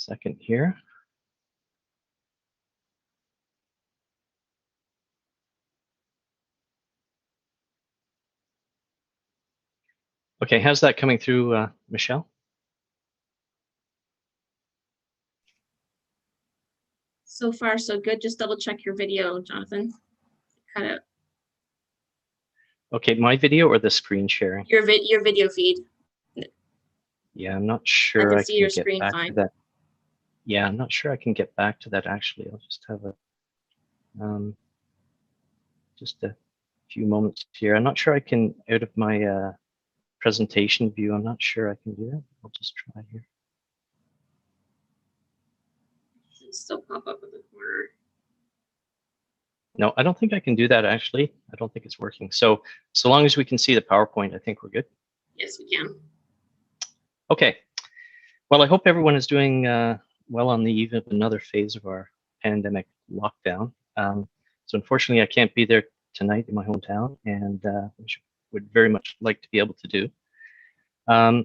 second here. Okay, how's that coming through, Michelle? So far, so good. Just double check your video, Jonathan. Cut it. Okay, my video or the screen sharing? Your video feed. Yeah, I'm not sure I can see your get screen back fine. to that. Yeah, I'm not sure I can get back to that actually. I'll just have a just a few moments here. I'm not sure I can, out of my presentation view, I'm not sure I can do that. I'll just try here. Should still pop up in the corner. No, I don't think I can do that actually. I don't think it's working. So long as we can see the PowerPoint, I think we're good. Yes, we can. Okay. Well, I hope everyone is doing well on the eve of another phase of our pandemic lockdown. So unfortunately, I can't be there tonight in my hometown, and which would very much like to be able to do. I'll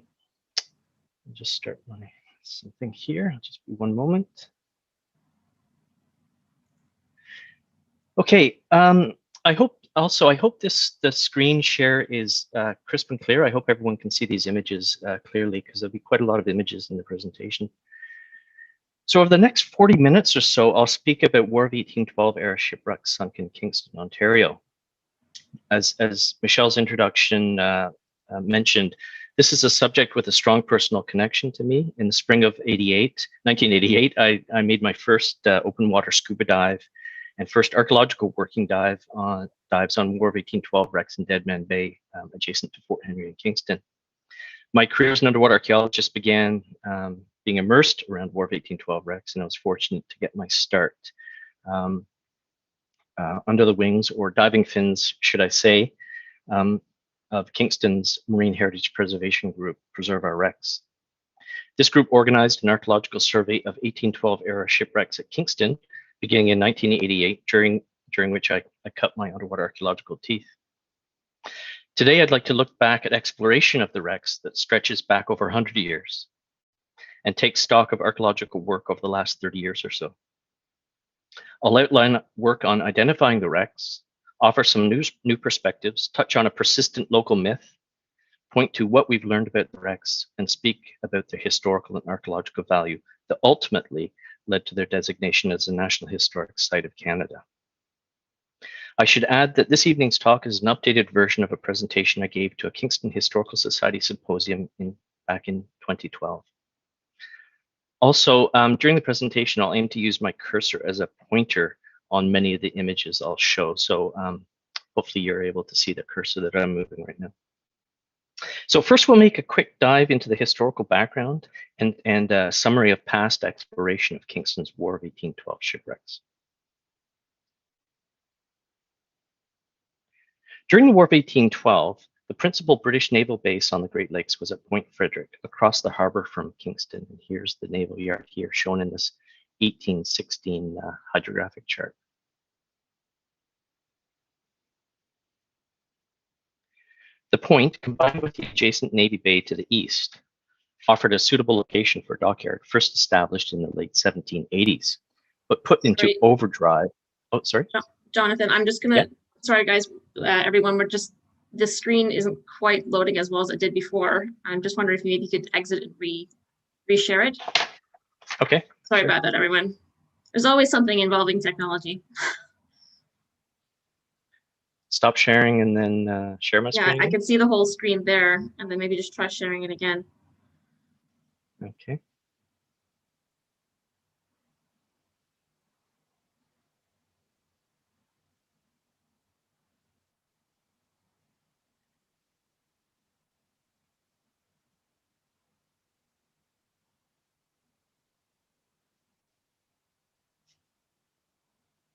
just start my something here. Just be one moment. Okay. I hope the screen share is crisp and clear. I hope everyone can see these images clearly, because there'll be quite a lot of images in the presentation. So over the next 40 minutes or so, I'll speak about War of 1812 era shipwrecks sunk in Kingston, Ontario. As Michelle's introduction mentioned, this is a subject with a strong personal connection to me. In the spring of 1988, I made my first open water scuba dive and first archaeological working dives on War of 1812 wrecks in Dead Man Bay, adjacent to Fort Henry in Kingston. My career as an underwater archaeologist began being immersed around War of 1812 wrecks, and I was fortunate to get my start under the wings, or diving fins, should I say, of Kingston's Marine Heritage Preservation Group, Preserve Our Wrecks. This group organized an archaeological survey of 1812 era shipwrecks at Kingston, beginning in 1988, during which I cut my underwater archaeological teeth. Today, I'd like to look back at exploration of the wrecks that stretches back over 100 years and take stock of archaeological work over the last 30 years or so. I'll outline work on identifying the wrecks, offer some new perspectives, touch on a persistent local myth, point to what we've learned about the wrecks, and speak about their historical and archaeological value that ultimately led to their designation as a National Historic Site of Canada. I should add that this evening's talk is an updated version of a presentation I gave to a Kingston Historical Society symposium back in 2012. Also, during the presentation, I'll aim to use my cursor as a pointer on many of the images I'll show. So hopefully you're able to see the cursor that I'm moving right now. So first, we'll make a quick dive into the historical background and a summary of past exploration of Kingston's War of 1812 shipwrecks. During the War of 1812, the principal British naval base on the Great Lakes was at Point Frederick, across the harbor from Kingston. And here's the naval yard here, shown in this 1816 hydrographic chart. The point, combined with the adjacent Navy Bay to the east, offered a suitable location for a dockyard, first established in the late 1780s, but put into overdrive. Oh, sorry. Jonathan, I'm just gonna, sorry guys, everyone, the screen isn't quite loading as well as it did before. I'm just wondering if maybe you could exit and reshare it. Okay. Sorry about that, everyone. There's always something involving technology. Stop sharing and then share my screen. Yeah, I can see the whole screen there, and then maybe just try sharing it again. Okay.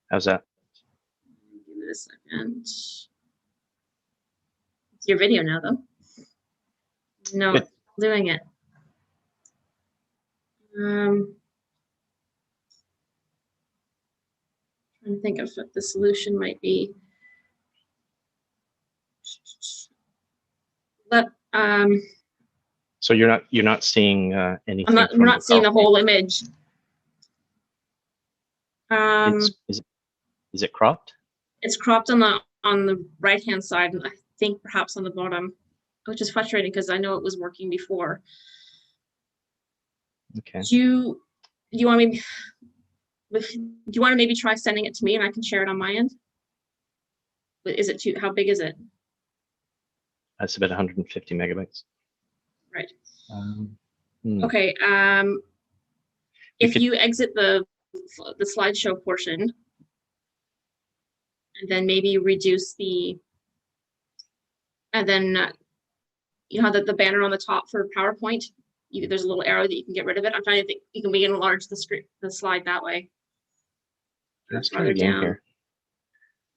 How's that? Give it a second. It's your video now, though. No, it's doing it. Trying to think of what the solution might be. But So you're not seeing anything. We're not seeing the whole image. Is it cropped? It's cropped on the right hand side, and I think perhaps on the bottom, which is frustrating because I know it was working before. Okay. Do you want me? Do you want to maybe try sending it to me and I can share it on my end? But is it too? How big is it? That's about 150 megabytes. Right. Okay. If you exit the slideshow portion, and then maybe reduce and then you know how the banner on the top for PowerPoint, there's a little arrow that you can get rid of it. I'm trying to think we can enlarge the slide that way. Let's try again here.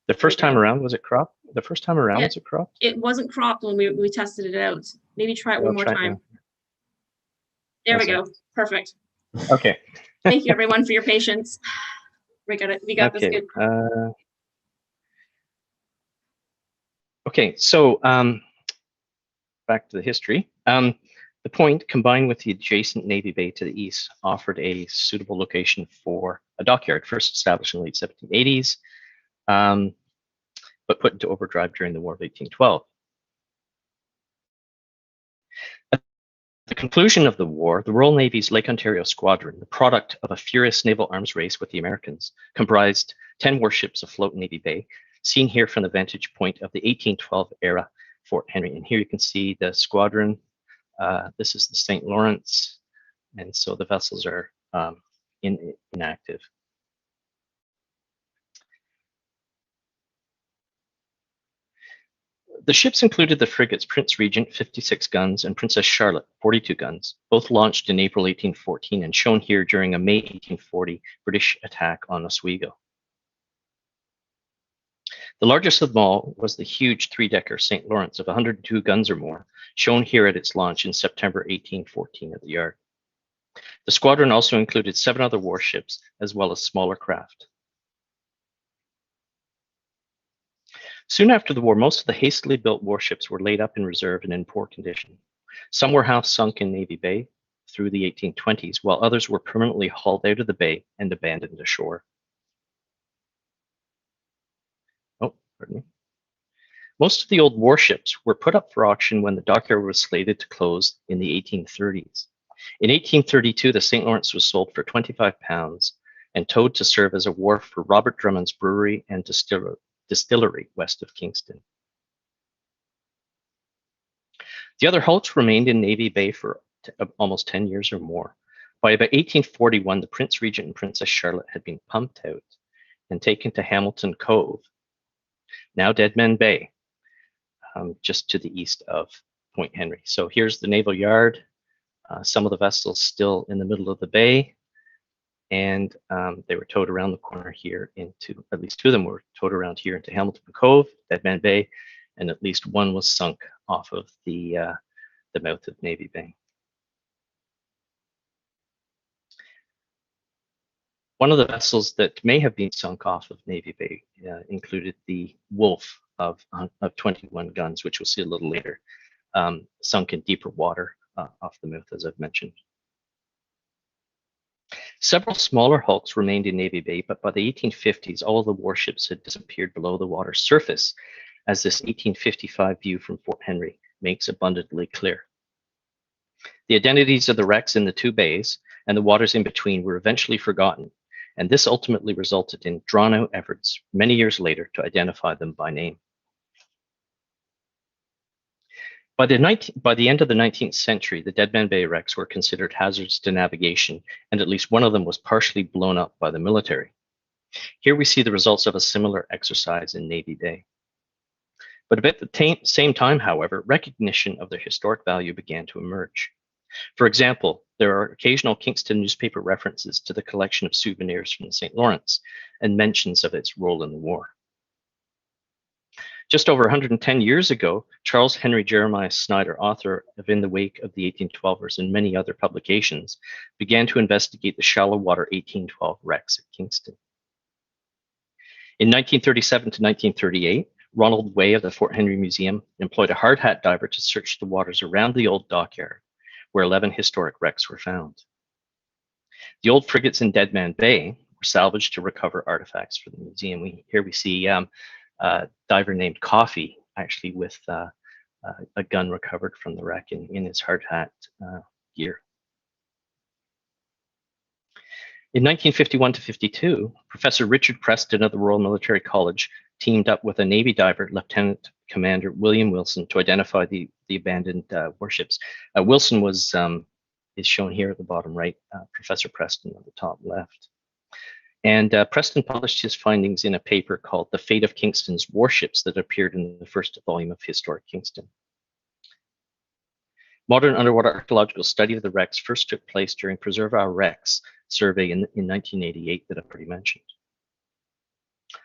The first time around, was it cropped? The first time around, was it cropped? It wasn't cropped when we tested it out. Maybe try it one more time. There we go. Perfect. Okay. Thank you everyone for your patience. We got it. We got this good. Okay, so back to the history. The point, combined with the adjacent Navy Bay to the east, offered a suitable location for a dockyard, first established in the late 1780s, but put into overdrive during the War of 1812. At the conclusion of the war, the Royal Navy's Lake Ontario Squadron, the product of a furious naval arms race with the Americans, comprised 10 warships afloat in Navy Bay, seen here from the vantage point of the 1812 era Fort Henry. And here you can see the squadron. This is the St. Lawrence, and so the vessels are inactive. The ships included the frigates Prince Regent, 56 guns, and Princess Charlotte, 42 guns, both launched in April 1814 and shown here during a May 1840 British attack on Oswego. The largest of them all was the huge three-decker St. Lawrence of 102 guns or more, shown here at its launch in September 1814 at the yard. The squadron also included 7 other warships, as well as smaller craft. Soon after the war, most of the hastily built warships were laid up in reserve and in poor condition. Some were half sunk in Navy Bay through the 1820s, while others were permanently hauled out of the bay and abandoned ashore. Oh, pardon me. Most of the old warships were put up for auction when the dockyard was slated to close in the 1830s. In 1832, the St. Lawrence was sold for £25 and towed to serve as a wharf for Robert Drummond's brewery and distillery west of Kingston. The other hulks remained in Navy Bay for almost 10 years or more. By about 1841, the Prince Regent and Princess Charlotte had been pumped out and taken to Hamilton Cove, now Dead Men Bay, just to the east of Point Henry. So here's the naval yard. Some of the vessels still in the middle of the bay, and they were towed around the corner here into, at least 2 of them were towed around here into Hamilton Cove, Dead Man Bay, and at least 1 was sunk off of the mouth of Navy Bay. One of the vessels that may have been sunk off of Navy Bay included the Wolf of 21 guns, which we'll see a little later, sunk in deeper water off the mouth, as I've mentioned. Several smaller hulks remained in Navy Bay, but by the 1850s, all of the warships had disappeared below the water's surface, as this 1855 view from Fort Henry makes abundantly clear. The identities of the wrecks in the 2 bays and the waters in between were eventually forgotten, and this ultimately resulted in drawn-out efforts many years later to identify them by name. By the end of the 19th century, the Dead Man Bay wrecks were considered hazards to navigation, and at least one of them was partially blown up by the military. Here we see the results of a similar exercise in Navy Bay. But about the same time, however, recognition of their historic value began to emerge. For example, there are occasional Kingston newspaper references to the collection of souvenirs from the St. Lawrence and mentions of its role in the war. Just over 110 years ago, Charles Henry Jeremiah Snyder, author of In the Wake of the 1812ers and many other publications, began to investigate the shallow water 1812 wrecks at Kingston. In 1937 to 1938, Ronald Way of the Fort Henry Museum employed a hard hat diver to search the waters around the old dockyard, where 11 historic wrecks were found. The old frigates in Dead Man Bay were salvaged to recover artifacts for the museum. Here we see a diver named Coffee, actually with a gun recovered from the wreck in his hard hat gear. In 1951 to 52, Professor Richard Preston of the Royal Military College teamed up with a Navy diver, Lieutenant Commander William Wilson, to identify the abandoned warships. Wilson is shown here at the bottom right, Professor Preston at the top left. And Preston published his findings in a paper called The Fate of Kingston's Warships that appeared in the first volume of Historic Kingston. Modern underwater archaeological study of the wrecks first took place during Preserve Our Wrecks survey in 1988 that I've already mentioned.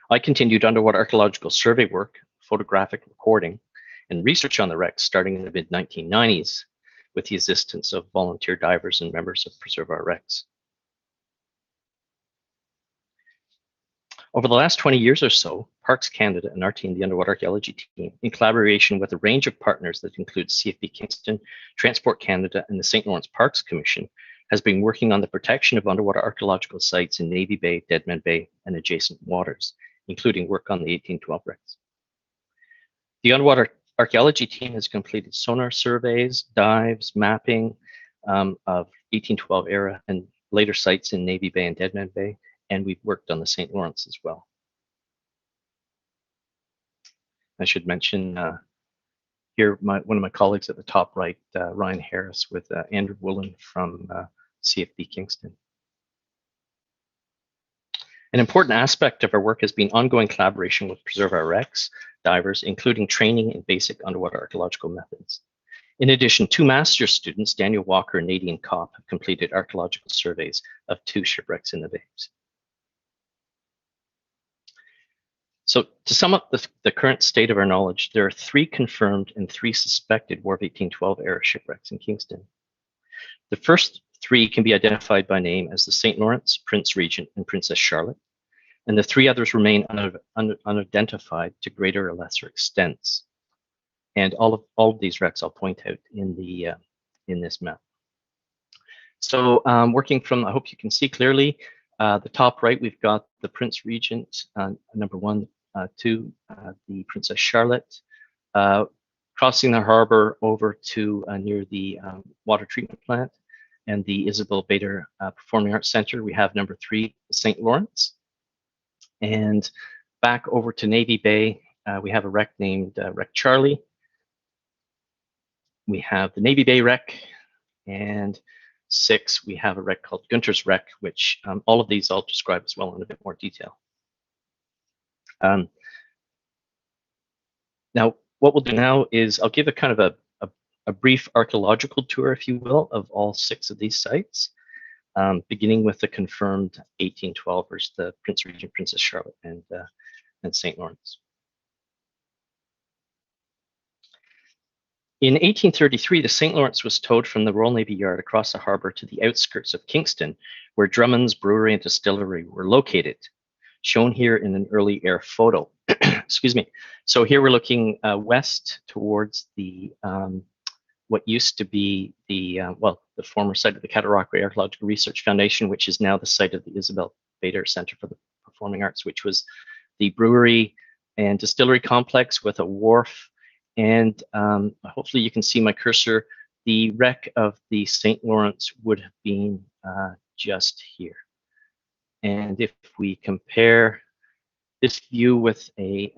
I continued underwater archaeological survey work, photographic recording, and research on the wrecks starting in the mid-1990s with the assistance of volunteer divers and members of Preserve Our Wrecks. Over the last 20 years or so, Parks Canada and our team, the Underwater Archaeology team, in collaboration with a range of partners that includes CFB Kingston, Transport Canada, and the St. Lawrence Parks Commission, has been working on the protection of underwater archaeological sites in Navy Bay, Deadman Bay, and adjacent waters, including work on the 1812 wrecks. The Underwater Archaeology team has completed sonar surveys, dives, mapping of 1812 era and later sites in Navy Bay and Deadman Bay, and we've worked on the St. Lawrence as well. I should mention here one of my colleagues at the top right, Ryan Harris, with Andrew Woolen from CFB Kingston. An important aspect of our work has been ongoing collaboration with Preserve Our Wrecks divers, including training in basic underwater archaeological methods. In addition, 2 master's students, Daniel Walker and Nadine Kopp, have completed archaeological surveys of 2 shipwrecks in the bays. So to sum up the current state of our knowledge, there are 3 confirmed and 3 suspected War of 1812 era shipwrecks in Kingston. The first 3 can be identified by name as the St. Lawrence, Prince Regent, and Princess Charlotte, and the 3 others remain unidentified to greater or lesser extents. And all of these wrecks I'll point out in this map. So working from, I hope you can see clearly, the top right, we've got the Prince Regent, number 1, 2, the Princess Charlotte, crossing the harbor over to near the water treatment plant, and the Isabel Bader Performing Arts Center. We have number 3, St. Lawrence. And back over to Navy Bay, we have a wreck named Wreck Charlie. We have the Navy Bay wreck, and 6, we have a wreck called Gunter's Wreck, which all of these I'll describe as well in a bit more detail. Now, what we'll do now is I'll give a kind of a brief archaeological tour, if you will, of all 6 of these sites, beginning with the confirmed 1812ers, the Prince Regent, Princess Charlotte, and St. Lawrence. In 1833, the St. Lawrence was towed from the Royal Navy Yard across the harbor to the outskirts of Kingston, where Drummond's Brewery and Distillery were located, shown here in an early air photo. Excuse me. So here we're looking west towards the what used to be the former site of the Cataraqui Archaeological Research Foundation, which is now the site of the Isabel Bader Center for the Performing Arts, which was the brewery and distillery complex with a wharf. And hopefully you can see my cursor. The wreck of the St. Lawrence would have been just here. And if we compare this view with a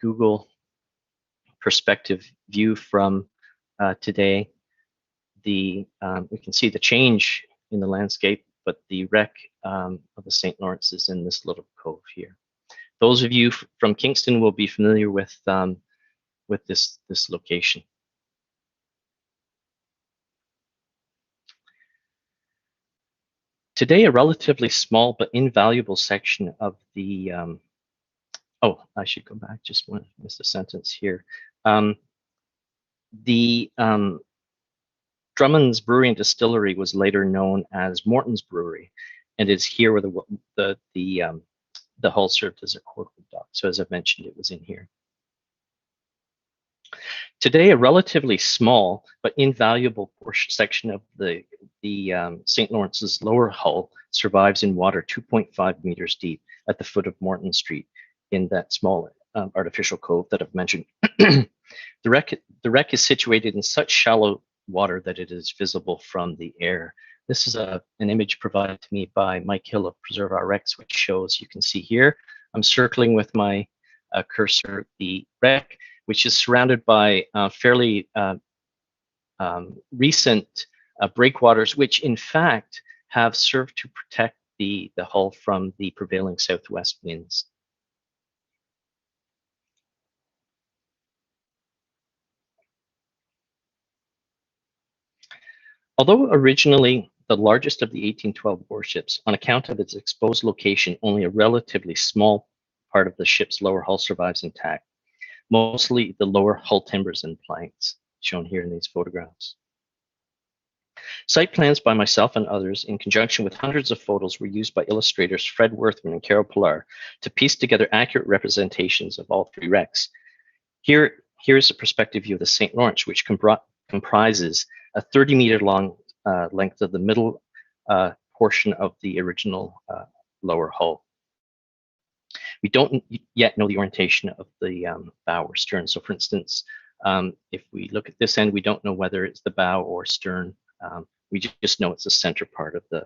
Google perspective view from today, we can see the change in the landscape, but the wreck of the St. Lawrence is in this little cove here. Those of you from Kingston will be familiar with this location. Today, a relatively small but invaluable section of the, oh, I should go back, just missed a sentence here. Drummond's Brewery and Distillery was later known as Morton's Brewery, and is here where the hull served as a quarterly dock. So as I've mentioned, it was in here. Today, a relatively small but invaluable section of the St. Lawrence's lower hull survives in water 2.5 meters deep at the foot of Morton Street in that small artificial cove that I've mentioned. The wreck is situated in such shallow water that it is visible from the air. This is an image provided to me by Mike Hill of Preserve Our Wrecks, which shows, you can see here, I'm circling with my cursor the wreck, which is surrounded by fairly recent breakwaters, which in fact have served to protect the hull from the prevailing southwest winds. Although originally the largest of the 1812 warships, on account of its exposed location, only a relatively small part of the ship's lower hull survives intact, mostly the lower hull timbers and planks, shown here in these photographs. Site plans by myself and others, in conjunction with hundreds of photos, were used by illustrators Fred Worthman and Carol Pillar to piece together accurate representations of all three wrecks. Here's a perspective view of the St. Lawrence, which comprises a 30-meter long length of the middle portion of the original lower hull. We don't yet know the orientation of the bow or stern. So for instance, if we look at this end, we don't know whether it's the bow or stern. We just know it's the center part of the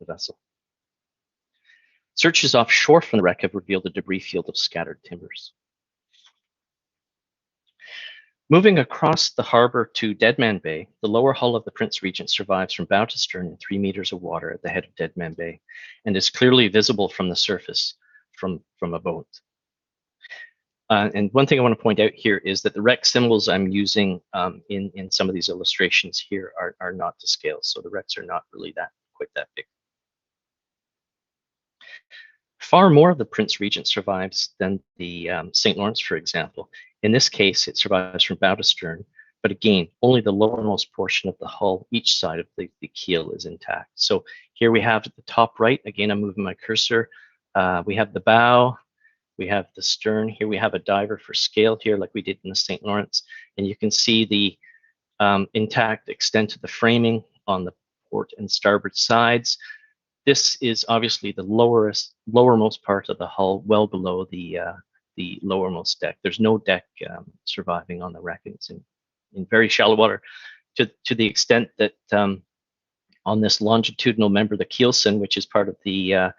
vessel. Searches offshore from the wreck have revealed a debris field of scattered timbers. Moving across the harbor to Deadman Bay, the lower hull of the Prince Regent survives from bow to stern in 3 meters of water at the head of Deadman Bay and is clearly visible from the surface from a boat. And one thing I want to point out here is that the wreck symbols I'm using in some of these illustrations here are not to scale. So the wrecks are not really quite that big. Far more of the Prince Regent survives than the St. Lawrence, for example. In this case, it survives from bow to stern, but again, only the lowermost portion of the hull, each side of the keel, is intact. So here we have at the top right, again, I'm moving my cursor, we have the bow, we have the stern, here we have a diver for scale here like we did in the St. Lawrence, and you can see the intact extent of the framing on the port and starboard sides. This is obviously the lowermost part of the hull, well below the lowermost deck. There's no deck surviving on the wreck. It's in very shallow water, to the extent that on this longitudinal member, the keelson, which is part of the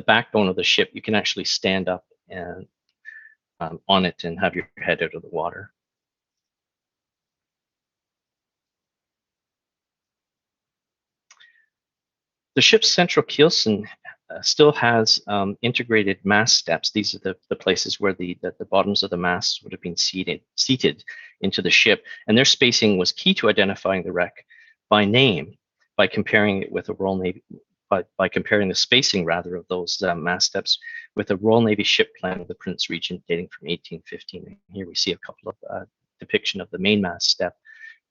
backbone of the ship, you can actually stand up and on it and have your head out of the water. The ship's central keelson still has integrated mast steps. These are the places where the bottoms of the masts would have been seated into the ship, and their spacing was key to identifying the wreck by name by comparing it with a Royal Navy, by comparing the spacing rather of those mast steps with a Royal Navy ship plan of the Prince Regent dating from 1815. And here we see a couple of depiction of the mainmast step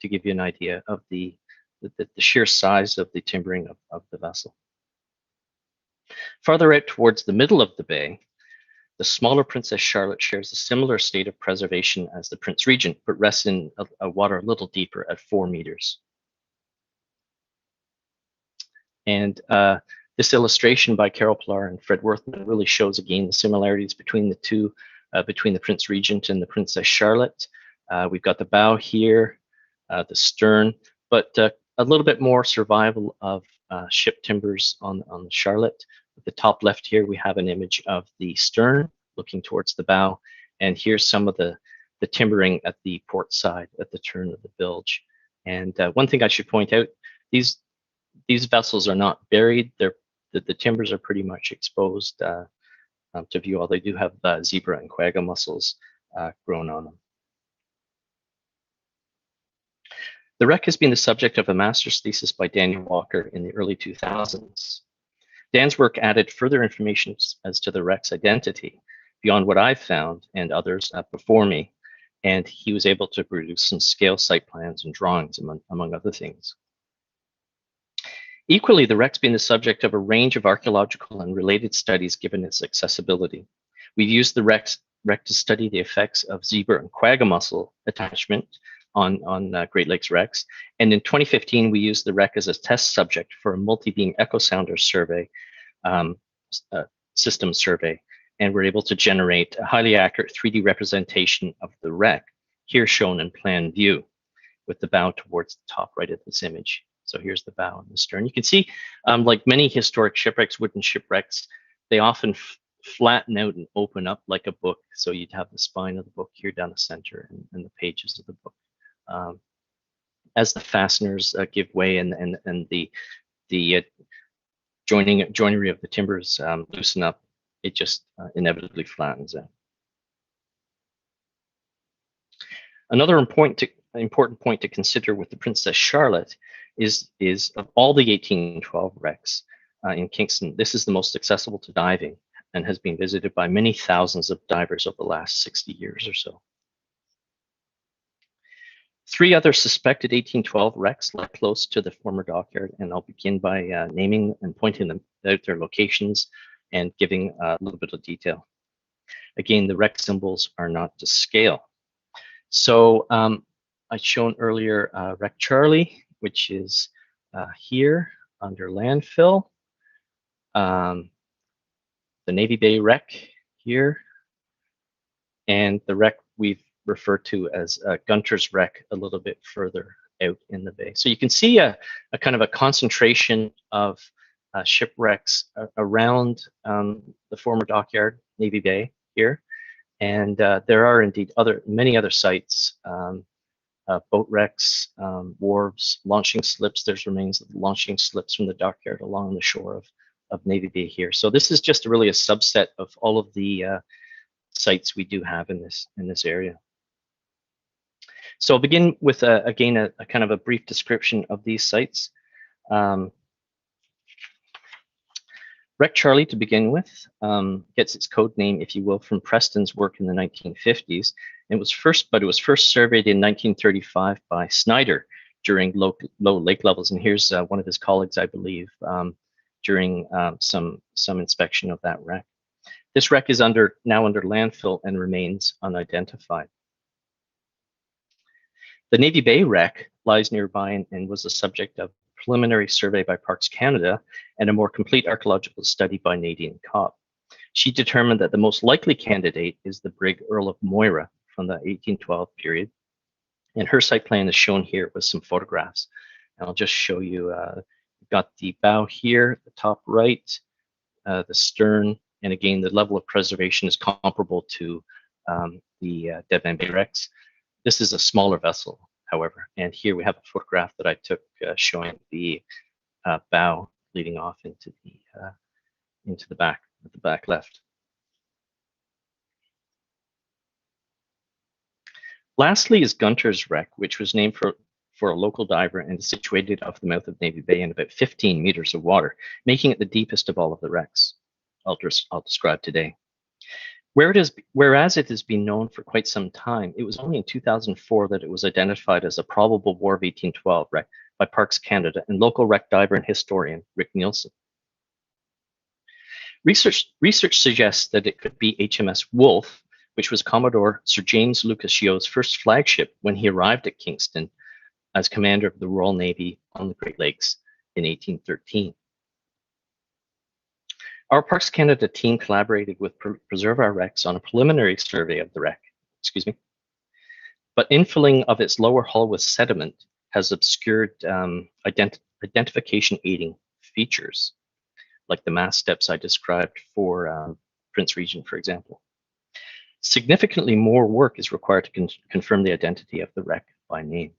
to give you an idea of the sheer size of the timbering of the vessel. Farther out towards the middle of the bay, the smaller Princess Charlotte shares a similar state of preservation as the Prince Regent, but rests in a water a little deeper at 4 meters. And this illustration by Carol Pillar and Fred Worthman really shows again the similarities between the two, between the Prince Regent and the Princess Charlotte. We've got the bow here, the stern, but a little bit more survival of ship timbers on the Charlotte. At the top left here, we have an image of the stern looking towards the bow, and here's some of the timbering at the port side at the turn of the bilge. And one thing I should point out, these vessels are not buried. The timbers are pretty much exposed to view, although they do have zebra and quagga mussels grown on them. The wreck has been the subject of a master's thesis by Daniel Walker in the early 2000s. Dan's work added further information as to the wreck's identity beyond what I've found and others before me, and he was able to produce some scale site plans and drawings, among other things. Equally, the wreck's been the subject of a range of archaeological and related studies given its accessibility. We've used the wreck's wreck to study the effects of zebra and quagga mussel attachment on Great Lakes wrecks. And in 2015, we used the wreck as a test subject for a multi-beam echo sounder survey, system survey, and we're able to generate a highly accurate 3D representation of the wreck, here shown in plan view, with the bow towards the top right of this image. So here's the bow and the stern. You can see, like many historic shipwrecks, wooden shipwrecks, they often flatten out and open up like a book. So you'd have the spine of the book here down the center and the pages of the book. As the fasteners give way and the joinery of the timbers loosen up, it just inevitably flattens out. Another important point to consider with the Princess Charlotte is of all the 1812 wrecks in Kingston, this is the most accessible to diving and has been visited by many thousands of divers over the last 60 years or so. 3 other suspected 1812 wrecks lie close to the former dockyard, and I'll begin by naming and pointing them out their locations and giving a little bit of detail. Again, the wreck symbols are not to scale. So I'd shown earlier wreck Charlie, which is here under landfill. The Navy Bay wreck here, and the wreck we've referred to as Gunter's wreck a little bit further out in the bay. So you can see a kind of a concentration of shipwrecks around the former dockyard, Navy Bay here. And there are indeed many other sites, boat wrecks, wharves, launching slips. There's remains of launching slips from the dockyard along the shore of Navy Bay here. So this is just really a subset of all of the sites we do have in this area. So I'll begin with again a kind of a brief description of these sites. Wreck Charlie, to begin with, gets its code name, if you will, from Preston's work in the 1950s. It was first surveyed in 1935 by Snyder during low lake levels, and here's one of his colleagues, I believe, during some inspection of that wreck. This wreck is now under landfill and remains unidentified. The Navy Bay wreck lies nearby and was the subject of a preliminary survey by Parks Canada and a more complete archaeological study by Nadine Cobb. She determined that the most likely candidate is the brig Earl of Moira from the 1812 period, and her site plan is shown here with some photographs. And I'll just show you, we've got the bow here, the top right, the stern, and again, the level of preservation is comparable to the Dead Man Bay wrecks. This is a smaller vessel, however, and here we have a photograph that I took showing the bow leading off into the back left. Lastly is Gunter's wreck, which was named for a local diver and is situated off the mouth of Navy Bay in about 15 meters of water, making it the deepest of all of the wrecks I'll describe today. Whereas it has been known for quite some time, it was only in 2004 that it was identified as a probable War of 1812 wreck by Parks Canada and local wreck diver and historian Rick Nielsen. Research suggests that it could be HMS Wolfe, which was Commodore Sir James Lucas Yeo's first flagship when he arrived at Kingston as commander of the Royal Navy on the Great Lakes in 1813. Our Parks Canada team collaborated with Preserve Our Wrecks on a preliminary survey of the wreck, but infilling of its lower hull with sediment has obscured identification aiding features, like the mast steps I described for Prince Regent, for example. Significantly more work is required to confirm the identity of the wreck by name.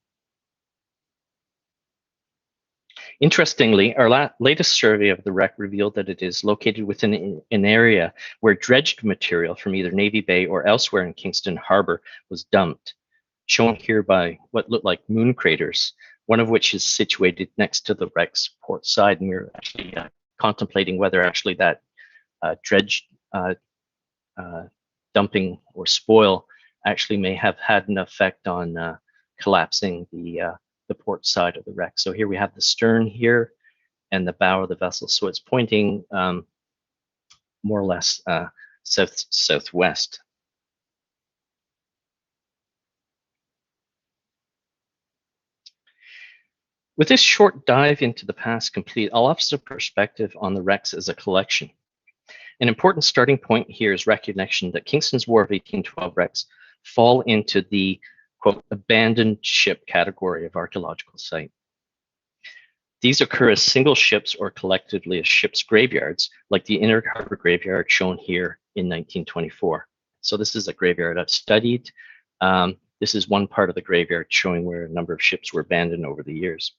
Interestingly, our latest survey of the wreck revealed that it is located within an area where dredged material from either Navy Bay or elsewhere in Kingston Harbor was dumped, shown here by what look like moon craters, one of which is situated next to the wreck's port side. And we're actually contemplating whether actually that dredged dumping or spoil actually may have had an effect on collapsing the port side of the wreck. So here we have the stern here and the bow of the vessel. So it's pointing more or less southwest. With this short dive into the past complete, I'll offer some perspective on the wrecks as a collection. An important starting point here is recognition that Kingston's War of 1812 wrecks fall into the, quote, abandoned ship category of archaeological site. These occur as single ships or collectively as ships' graveyards, like the Inner Harbor Graveyard shown here in 1924. So this is a graveyard I've studied. This is one part of the graveyard showing where a number of ships were abandoned over the years.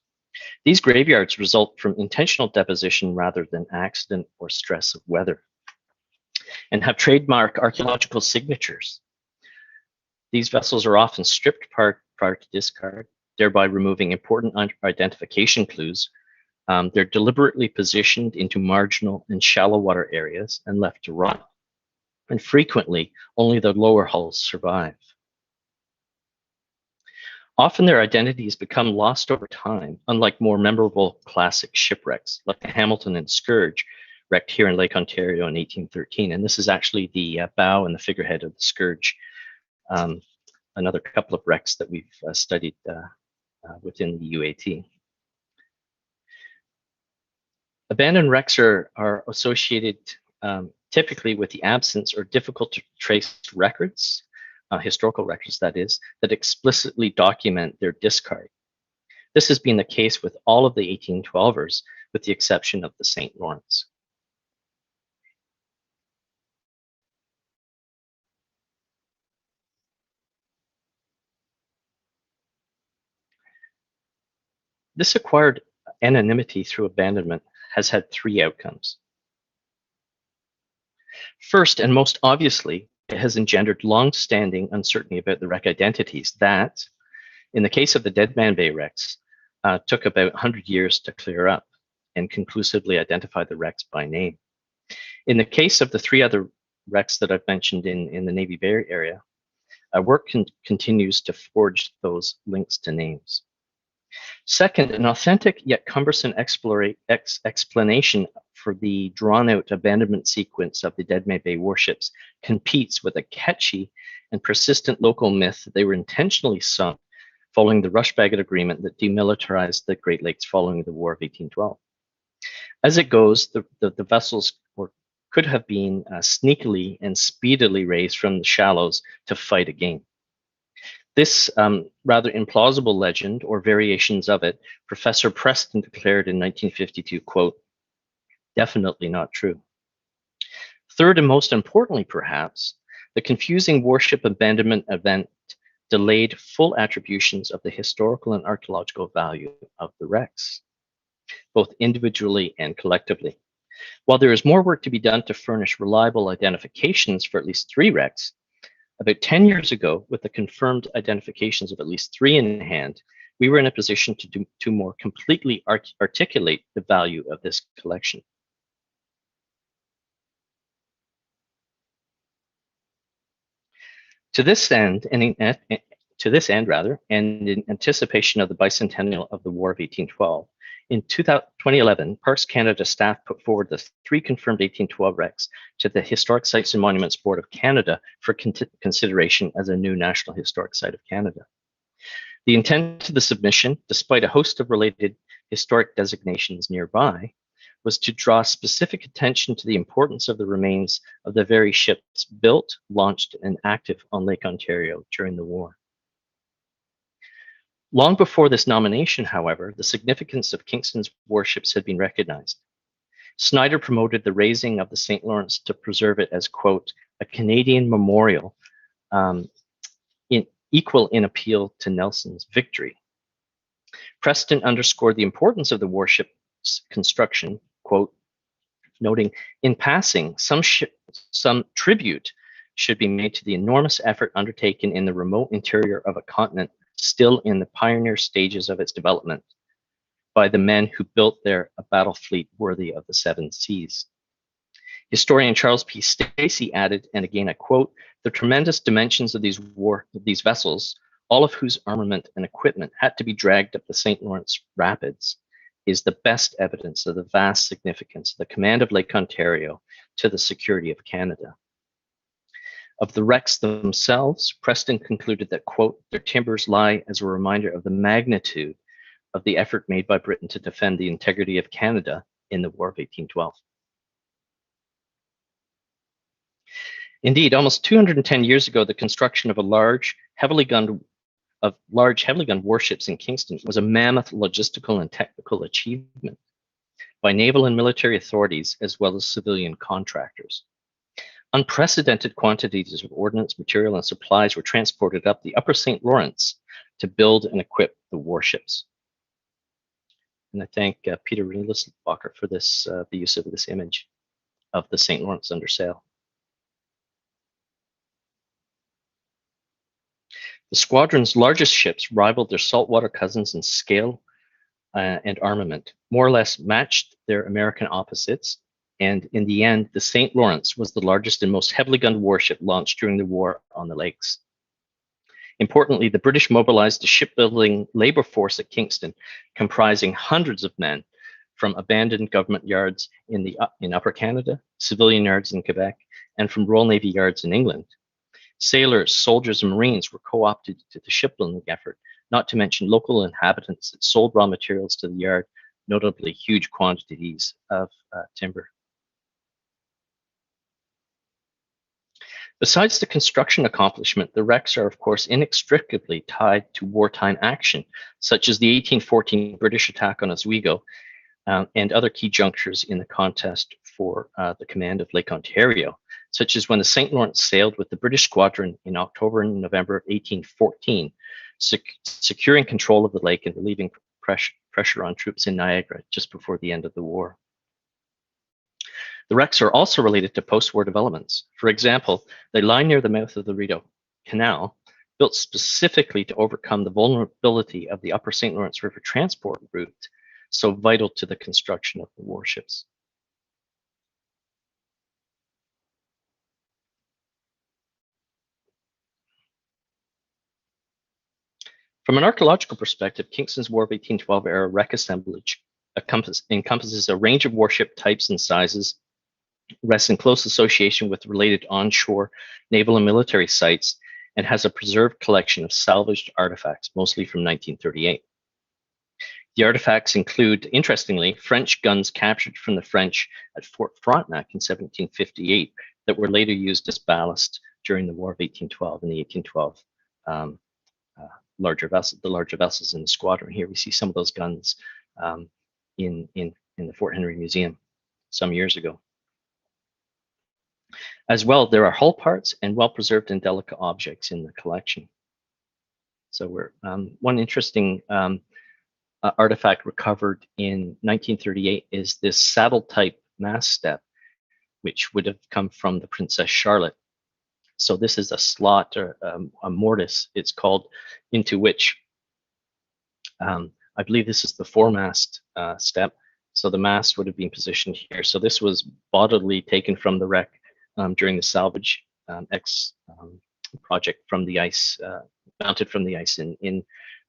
These graveyards result from intentional deposition rather than accident or stress of weather, and have trademark archaeological signatures. These vessels are often stripped prior to discard, thereby removing important identification clues. They're deliberately positioned into marginal and shallow water areas and left to rot. And frequently, only the lower hulls survive. Often their identities become lost over time, unlike more memorable classic shipwrecks, like the Hamilton and Scourge, wrecked here in Lake Ontario in 1813. And this is actually the bow and the figurehead of the Scourge, another couple of wrecks that we've studied within the UAT. Abandoned wrecks are associated typically with the absence or difficult to trace records, historical records that is, that explicitly document their discard. This has been the case with all of the 1812ers, with the exception of the St. Lawrence. This acquired anonymity through abandonment has had three outcomes. First, and most obviously, it has engendered long-standing uncertainty about the wreck identities that, in the case of the Dead Man Bay wrecks, took about 100 years to clear up and conclusively identify the wrecks by name. In the case of the three other wrecks that I've mentioned in the Navy Bay area, work continues to forge those links to names. Second, an authentic yet cumbersome explanation for the drawn-out abandonment sequence of the Dead Man Bay warships competes with a catchy and persistent local myth that they were intentionally sunk following the Rush-Bagot Agreement that demilitarized the Great Lakes following the War of 1812. As it goes, the vessels could have been sneakily and speedily raised from the shallows to fight again. This rather implausible legend, or variations of it, Professor Preston declared in 1952, quote, definitely not true. Third, and most importantly perhaps, the confusing warship abandonment event delayed full attributions of the historical and archaeological value of the wrecks, both individually and collectively. While there is more work to be done to furnish reliable identifications for at least three wrecks, about 10 years ago, with the confirmed identifications of at least three in hand, we were in a position to more completely articulate the value of this collection. To this end, and in anticipation of the bicentennial of the War of 1812, in 2011, Parks Canada staff put forward the three confirmed 1812 wrecks to the Historic Sites and Monuments Board of Canada for consideration as a new National Historic Site of Canada. The intent of the submission, despite a host of related historic designations nearby, was to draw specific attention to the importance of the remains of the very ships built, launched, and active on Lake Ontario during the war. Long before this nomination, however, the significance of Kingston's warships had been recognized. Snyder promoted the raising of the St. Lawrence to preserve it as, quote, a Canadian memorial equal in appeal to Nelson's victory. Preston underscored the importance of the warship's construction, quote, noting, in passing, some tribute should be made to the enormous effort undertaken in the remote interior of a continent still in the pioneer stages of its development by the men who built there a battle fleet worthy of the seven seas. Historian Charles P. Stacey added, and again I quote, the tremendous dimensions of these vessels, all of whose armament and equipment had to be dragged up the St. Lawrence Rapids, is the best evidence of the vast significance of the command of Lake Ontario to the security of Canada. Of the wrecks themselves, Preston concluded that, quote, their timbers lie as a reminder of the magnitude of the effort made by Britain to defend the integrity of Canada in the War of 1812. Indeed, almost 210 years ago, the construction of large, heavily gunned warships in Kingston was a mammoth logistical and technical achievement by naval and military authorities as well as civilian contractors. Unprecedented quantities of ordnance, material, and supplies were transported up the upper St. Lawrence to build and equip the warships. And I thank Peter Rielisbacher for this, the use of this image of the St. Lawrence under sail. The squadron's largest ships rivaled their saltwater cousins in scale and armament, more or less matched their American opposites, and in the end, the St. Lawrence was the largest and most heavily gunned warship launched during the war on the lakes. Importantly, the British mobilized a shipbuilding labor force at Kingston, comprising hundreds of men from abandoned government yards in Upper Canada, civilian yards in Quebec, and from Royal Navy yards in England. Sailors, soldiers, and Marines were co-opted to the shipbuilding effort, not to mention local inhabitants that sold raw materials to the yard, notably huge quantities of timber. Besides the construction accomplishment, the wrecks are, of course, inextricably tied to wartime action, such as the 1814 British attack on Oswego and other key junctures in the contest for the command of Lake Ontario, such as when the St. Lawrence sailed with the British squadron in October and November 1814, securing control of the lake and relieving pressure on troops in Niagara just before the end of the war. The wrecks are also related to post-war developments. For example, they lie near the mouth of the Rideau Canal, built specifically to overcome the vulnerability of the upper St. Lawrence River transport route, so vital to the construction of the warships. From an archaeological perspective, Kingston's War of 1812 era wreck assemblage encompasses a range of warship types and sizes, rests in close association with related onshore naval and military sites, and has a preserved collection of salvaged artifacts, mostly from 1938. The artifacts include, interestingly, French guns captured from the French at Fort Frontenac in 1758 that were later used as ballast during the War of 1812 and the 1812 the larger vessels in the squadron. Here we see some of those guns in the Fort Henry Museum some years ago. As well, there are hull parts and well-preserved and delicate objects in the collection. So we're one interesting artifact recovered in 1938 is this saddle-type mast step, which would have come from the Princess Charlotte. So this is a slot or a mortise, it's called, into which I believe this is the foremast step. So the mast would have been positioned here. So this was bodily taken from the wreck during the salvage project from the ice, mounted from the ice in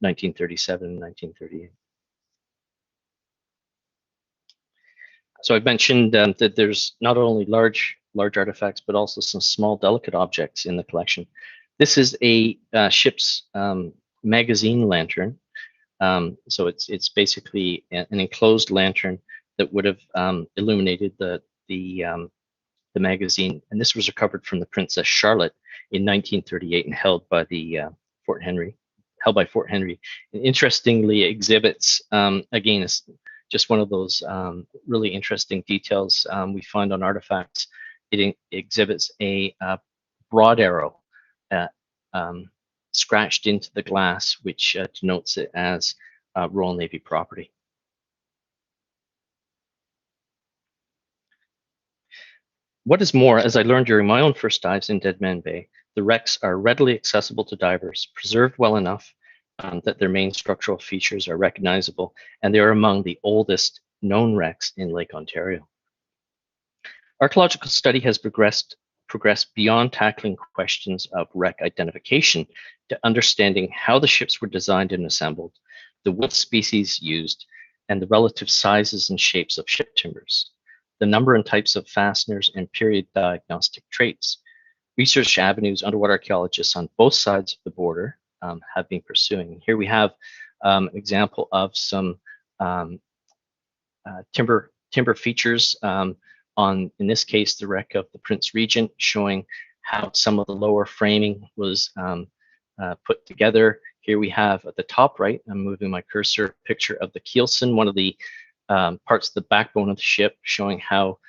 1937 and 1938. So I've mentioned that there's not only large artifacts, but also some small delicate objects in the collection. This is a ship's magazine lantern. So it's basically an enclosed lantern that would have illuminated the magazine. And this was recovered from the Princess Charlotte in 1938 and held by the Fort Henry. And interestingly, exhibits again, is just one of those really interesting details we find on artifacts. It exhibits a broad arrow scratched into the glass, which denotes it as Royal Navy property. What is more, as I learned during my own first dives in Dead Man Bay, the wrecks are readily accessible to divers, preserved well enough that their main structural features are recognizable, and they are among the oldest known wrecks in Lake Ontario. Archaeological study has progressed beyond tackling questions of wreck identification to understanding how the ships were designed and assembled, the wood species used, and the relative sizes and shapes of ship timbers, the number and types of fasteners, and period diagnostic traits. Research avenues underwater archaeologists on both sides of the border have been pursuing. Here we have example of some timber features on, in this case, the wreck of the Prince Regent, showing how some of the lower framing was put together. Here we have at the top right, I'm moving my cursor, picture of the keelson, one of the parts of the backbone of the ship, showing how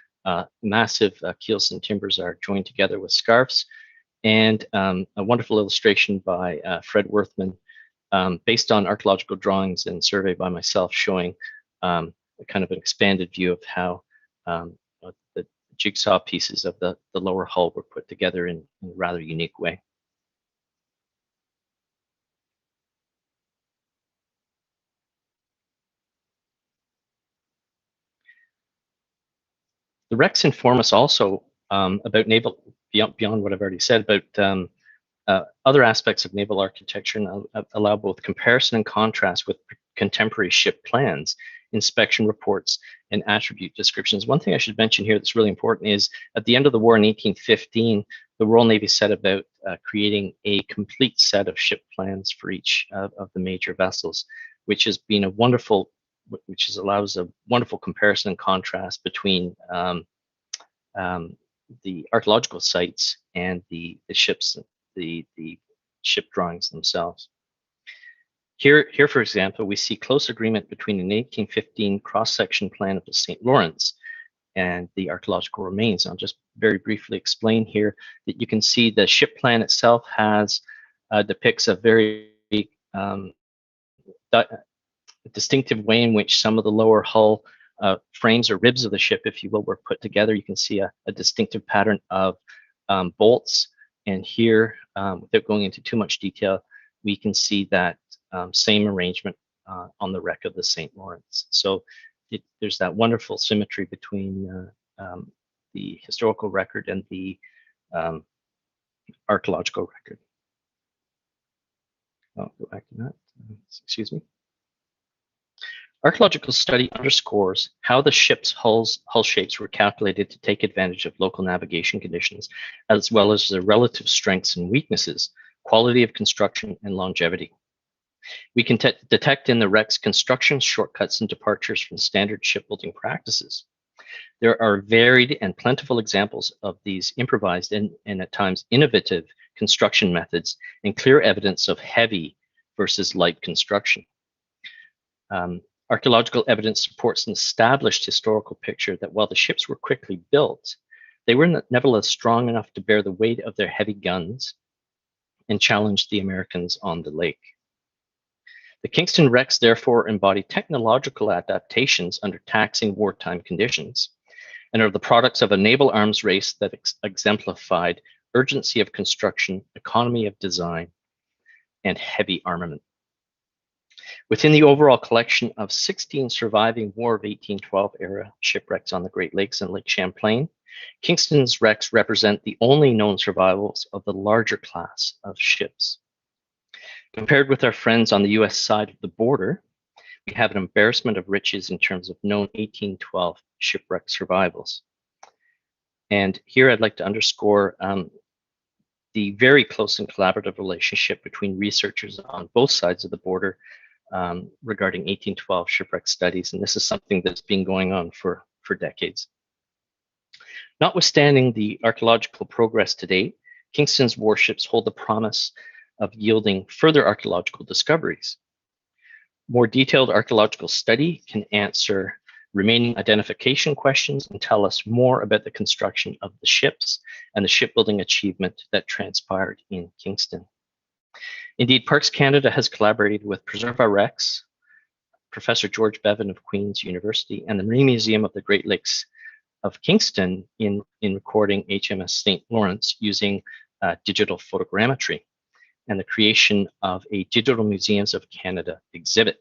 massive keelson timbers are joined together with scarfs, and a wonderful illustration by Fred Worthman, based on archaeological drawings and survey by myself, showing a kind of an expanded view of how the jigsaw pieces of the lower hull were put together in a rather unique way. The wrecks inform us also about naval, beyond what I've already said, about other aspects of naval architecture, and allow both comparison and contrast with contemporary ship plans, inspection reports, and attribute descriptions. One thing I should mention here that's really important is at the end of the war in 1815, the Royal Navy set about creating a complete set of ship plans for each of the major vessels, which has been a wonderful, allows a wonderful comparison and contrast between the archaeological sites and the ships, the ship drawings themselves. Here, for example, we see close agreement between an 1815 cross-section plan of the St. Lawrence and the archaeological remains. I'll just very briefly explain here that you can see the ship plan itself has depicts a very distinctive way in which some of the lower hull frames or ribs of the ship, if you will, were put together. You can see a distinctive pattern of bolts. And here, without going into too much detail, we can see that same arrangement on the wreck of the St. Lawrence. So there's that wonderful symmetry between the historical record and the archaeological record. I'll go back to that. Excuse me. Archaeological study underscores how the ship's hull shapes were calculated to take advantage of local navigation conditions, as well as their relative strengths and weaknesses, quality of construction, and longevity. We can detect in the wrecks construction shortcuts and departures from standard shipbuilding practices. There are varied and plentiful examples of these improvised and at times innovative construction methods, and clear evidence of heavy versus light construction. Archaeological evidence supports an established historical picture that while the ships were quickly built, they were nevertheless strong enough to bear the weight of their heavy guns and challenge the Americans on the lake. The Kingston wrecks therefore embody technological adaptations under taxing wartime conditions, and are the products of a naval arms race that exemplified urgency of construction, economy of design, and heavy armament. Within the overall collection of 16 surviving War of 1812 era shipwrecks on the Great Lakes and Lake Champlain, Kingston's wrecks represent the only known survivals of the larger class of ships. Compared with our friends on the US side of the border, we have an embarrassment of riches in terms of known 1812 shipwreck survivals. And here I'd like to underscore the very close and collaborative relationship between researchers on both sides of the border regarding 1812 shipwreck studies, and this is something that's been going on for decades. Notwithstanding the archaeological progress to date, Kingston's warships hold the promise of yielding further archaeological discoveries. More detailed archaeological study can answer remaining identification questions and tell us more about the construction of the ships and the shipbuilding achievement that transpired in Kingston. Indeed, Parks Canada has collaborated with Preserve Our Wrecks, Professor George Bevan of Queen's University, and the Marine Museum of the Great Lakes of Kingston in recording HMS St. Lawrence using digital photogrammetry and the creation of a Digital Museums of Canada exhibit.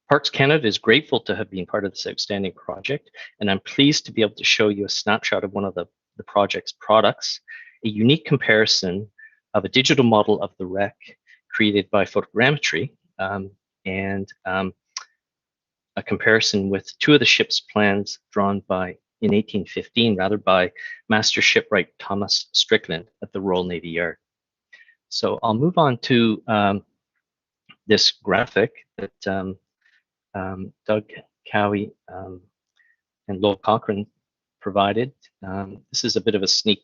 Parks Canada is grateful to have been part of this outstanding project, and I'm pleased to be able to show you a snapshot of one of the project's products, a unique comparison of a digital model of the wreck created by photogrammetry, and a comparison with two of the ship's plans drawn in 1815, by Master Shipwright Thomas Strickland at the Royal Navy Yard. So I'll move on to this graphic that Doug Cowie and Lowell Cochran provided. This is a bit of a sneak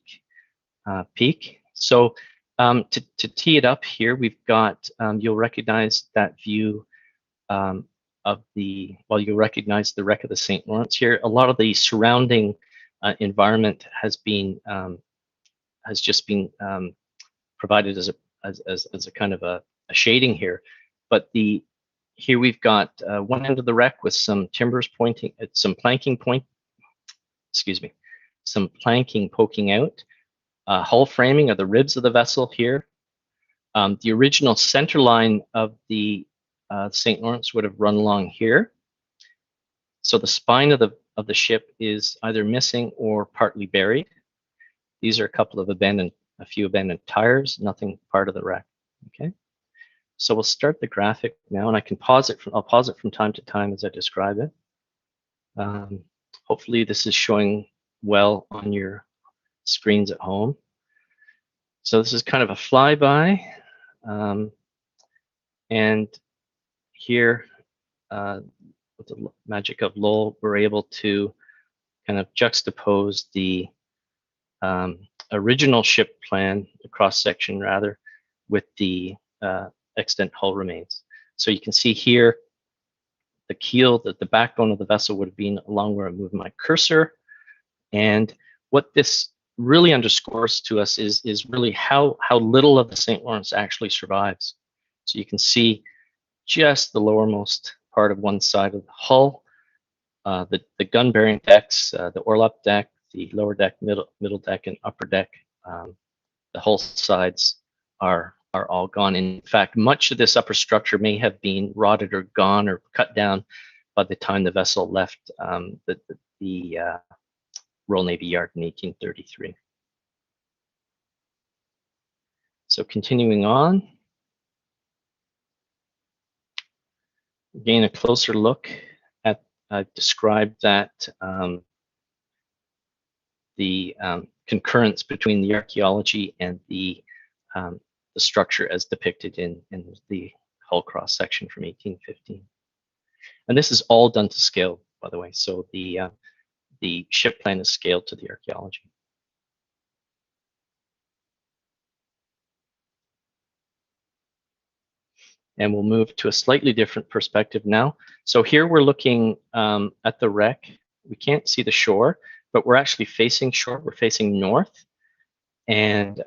peek. So to tee it up here, we've got, you'll recognize that view of the, well, you'll recognize the wreck of the St. Lawrence here. A lot of the surrounding environment has been, has just been provided as a kind of a shading here. But here we've got one end of the wreck with some timbers pointing at some planking some planking poking out. Hull framing of the ribs of the vessel here. The original center line of the St. Lawrence would have run along here. So the spine of the ship is either missing or partly buried. These are a few abandoned tires, nothing part of the wreck. Okay. So we'll start the graphic now, and I can pause it. I'll pause it from time to time as I describe it. Hopefully this is showing well on your screens at home. So this is kind of a flyby, and here, with the magic of Lowell, we're able to kind of juxtapose the original ship plan, the cross section rather, with the extant hull remains. So you can see here the keel, that the backbone of the vessel would have been along where I moved my cursor. And what this really underscores to us is really how little of the St. Lawrence actually survives. So you can see just the lowermost part of one side of the hull, the gun bearing decks, the orlop deck, the lower deck, middle deck, and upper deck. The hull sides are all gone. In fact, much of this upper structure may have been rotted or gone or cut down by the time the vessel left the Royal Navy Yard in 1833. So continuing on, again, a closer look at, I've described that the concurrence between the archaeology and the structure as depicted in the hull cross section from 1815. And this is all done to scale, by the way. So the ship plan is scaled to the archaeology. And we'll move to a slightly different perspective now. So here we're looking at the wreck. We can't see the shore, but we're actually facing shore. We're facing north. And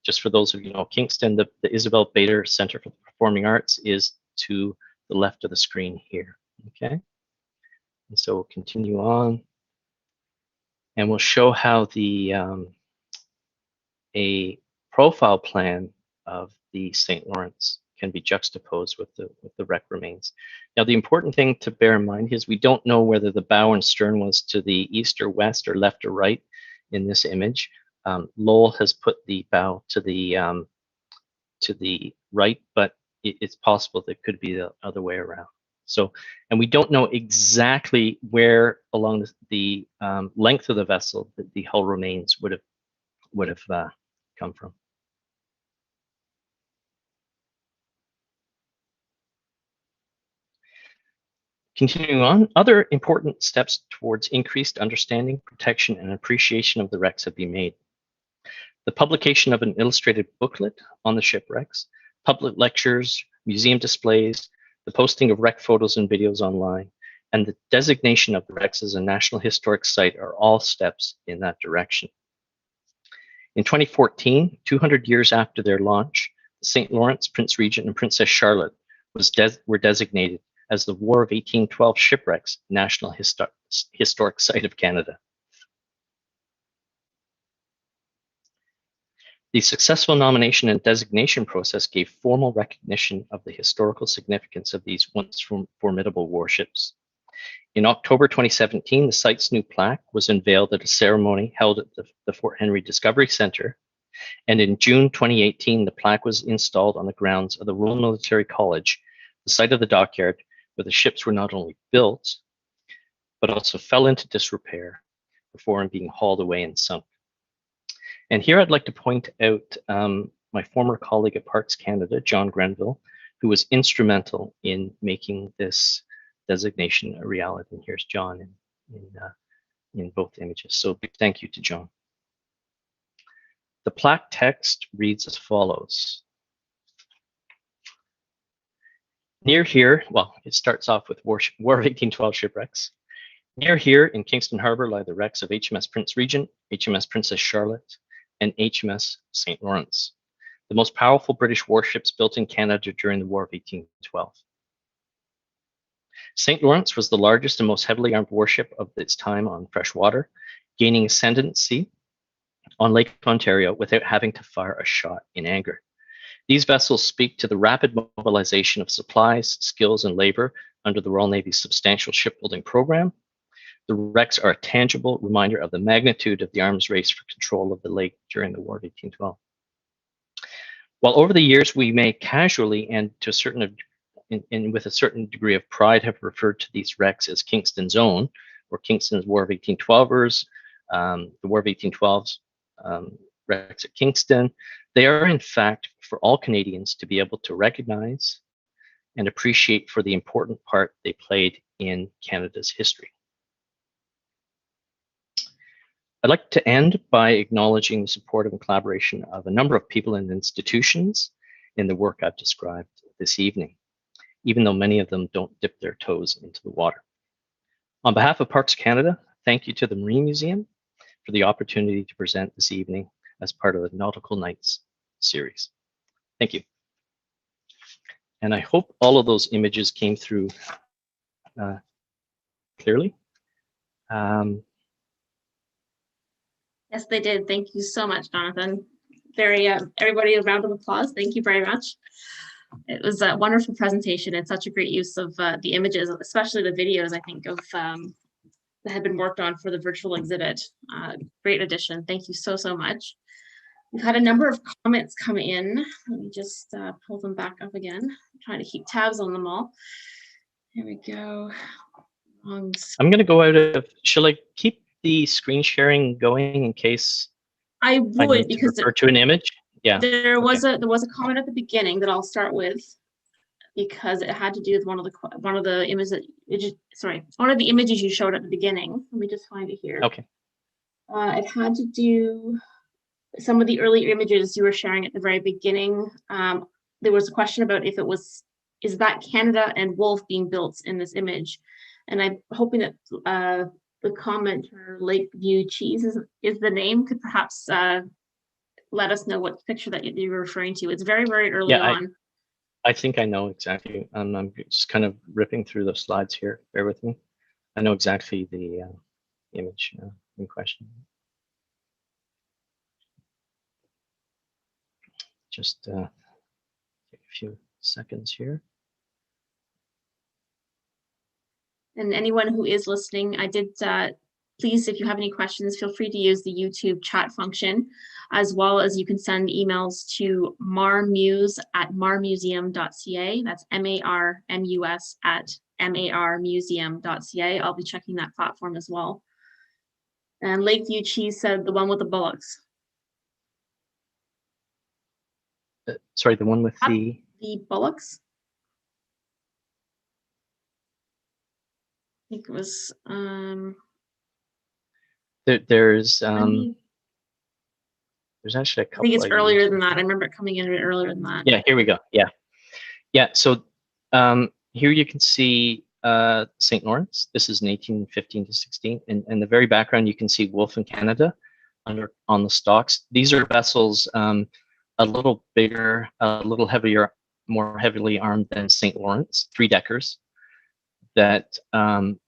just for those of you who know Kingston, the Isabel Bader Center for the Performing Arts is to the left of the screen here. Okay. And so we'll continue on. And we'll show how a profile plan of the St. Lawrence can be juxtaposed with the wreck remains. Now, the important thing to bear in mind is we don't know whether the bow and stern was to the east or west or left or right in this image. Lowell has put the bow to the right, but it's possible that it could be the other way around. So, and we don't know exactly where along the length of the vessel that the hull remains would have come from. Continuing on, other important steps towards increased understanding, protection, and appreciation of the wrecks have been made. The publication of an illustrated booklet on the shipwrecks, public lectures, museum displays, the posting of wreck photos and videos online, and the designation of the wrecks as a National Historic Site are all steps in that direction. In 2014, 200 years after their launch, the St. Lawrence, Prince Regent, and Princess Charlotte were designated as the War of 1812 Shipwrecks National Historic Site of Canada. The successful nomination and designation process gave formal recognition of the historical significance of these once formidable warships. In October 2017, the site's new plaque was unveiled at a ceremony held at the Fort Henry Discovery Center, and in June 2018, the plaque was installed on the grounds of the Royal Military College, the site of the dockyard where the ships were not only built, but also fell into disrepair before being hauled away and sunk. And here I'd like to point out my former colleague at Parks Canada, John Grenville, who was instrumental in making this designation a reality. And here's John in both images. So big thank you to John. The plaque text reads as follows. Near here, well, it starts off with War of 1812 shipwrecks. Near here in Kingston Harbor lie the wrecks of HMS Prince Regent, HMS Princess Charlotte, and HMS St. Lawrence, the most powerful British warships built in Canada during the War of 1812. St. Lawrence was the largest and most heavily armed warship of its time on fresh water, gaining ascendancy on Lake Ontario without having to fire a shot in anger. These vessels speak to the rapid mobilization of supplies, skills, and labor under the Royal Navy's substantial shipbuilding program. The wrecks are a tangible reminder of the magnitude of the arms race for control of the lake during the War of 1812. While over the years we may casually and to a certain with a certain degree of pride have referred to these wrecks as Kingston's own, or Kingston's War of 1812ers, the War of 1812s, wrecks at Kingston, they are in fact for all Canadians to be able to recognize and appreciate for the important part they played in Canada's history. I'd like to end by acknowledging the support and collaboration of a number of people and institutions in the work I've described this evening, even though many of them don't dip their toes into the water. On behalf of Parks Canada, thank you to the Marine Museum for the opportunity to present this evening as part of the Nautical Nights series. Thank you. And I hope all of those images came through clearly. Yes, they did. Thank you so much, Jonathan. Everybody, a round of applause. Thank you very much. It was a wonderful presentation and such a great use of the images, especially the videos, I think, of that had been worked on for the virtual exhibit. Great addition. Thank you so, so much. We've had a number of comments come in. Let me just pull them back up again. I'm trying to keep tabs on them all. Here we go. I'm going to go out of, shall I keep the screen sharing going in case I would, because refer to an image? Yeah. There was a comment at the beginning that I'll start with, because it had to do with one of the images one of the images you showed at the beginning. Let me just find it here. Okay. It had to do some of the early images you were sharing at the very beginning. There was a question about if it was, is that Canada and Wolf being built in this image? And I'm hoping that the commenter Lakeview Cheese is the name, could perhaps let us know what picture that you're referring to. It's very, very early on. I think I know exactly. I'm just kind of ripping through the slides here. Bear with me. I know exactly the image in question. Just take a few seconds here. And anyone who is listening, I did, please, if you have any questions, feel free to use the YouTube chat function, as well as you can send emails to marmuse@marmuseum.ca. That's marmus@marmuseum.ca. I'll be checking that platform as well. And Lakeview Cheese said the one with the bullocks. Sorry, the one with the bullocks. I think it was there's actually a couple. I think it's earlier than that. I remember it coming in a bit earlier than that. Yeah, here we go. Yeah. So here you can see St. Lawrence. This is in 1815 to 16, and in the very background you can see Wolf in Canada on the stocks. These are vessels a little bigger, a little heavier, more heavily armed than St. Lawrence, 3-deckers that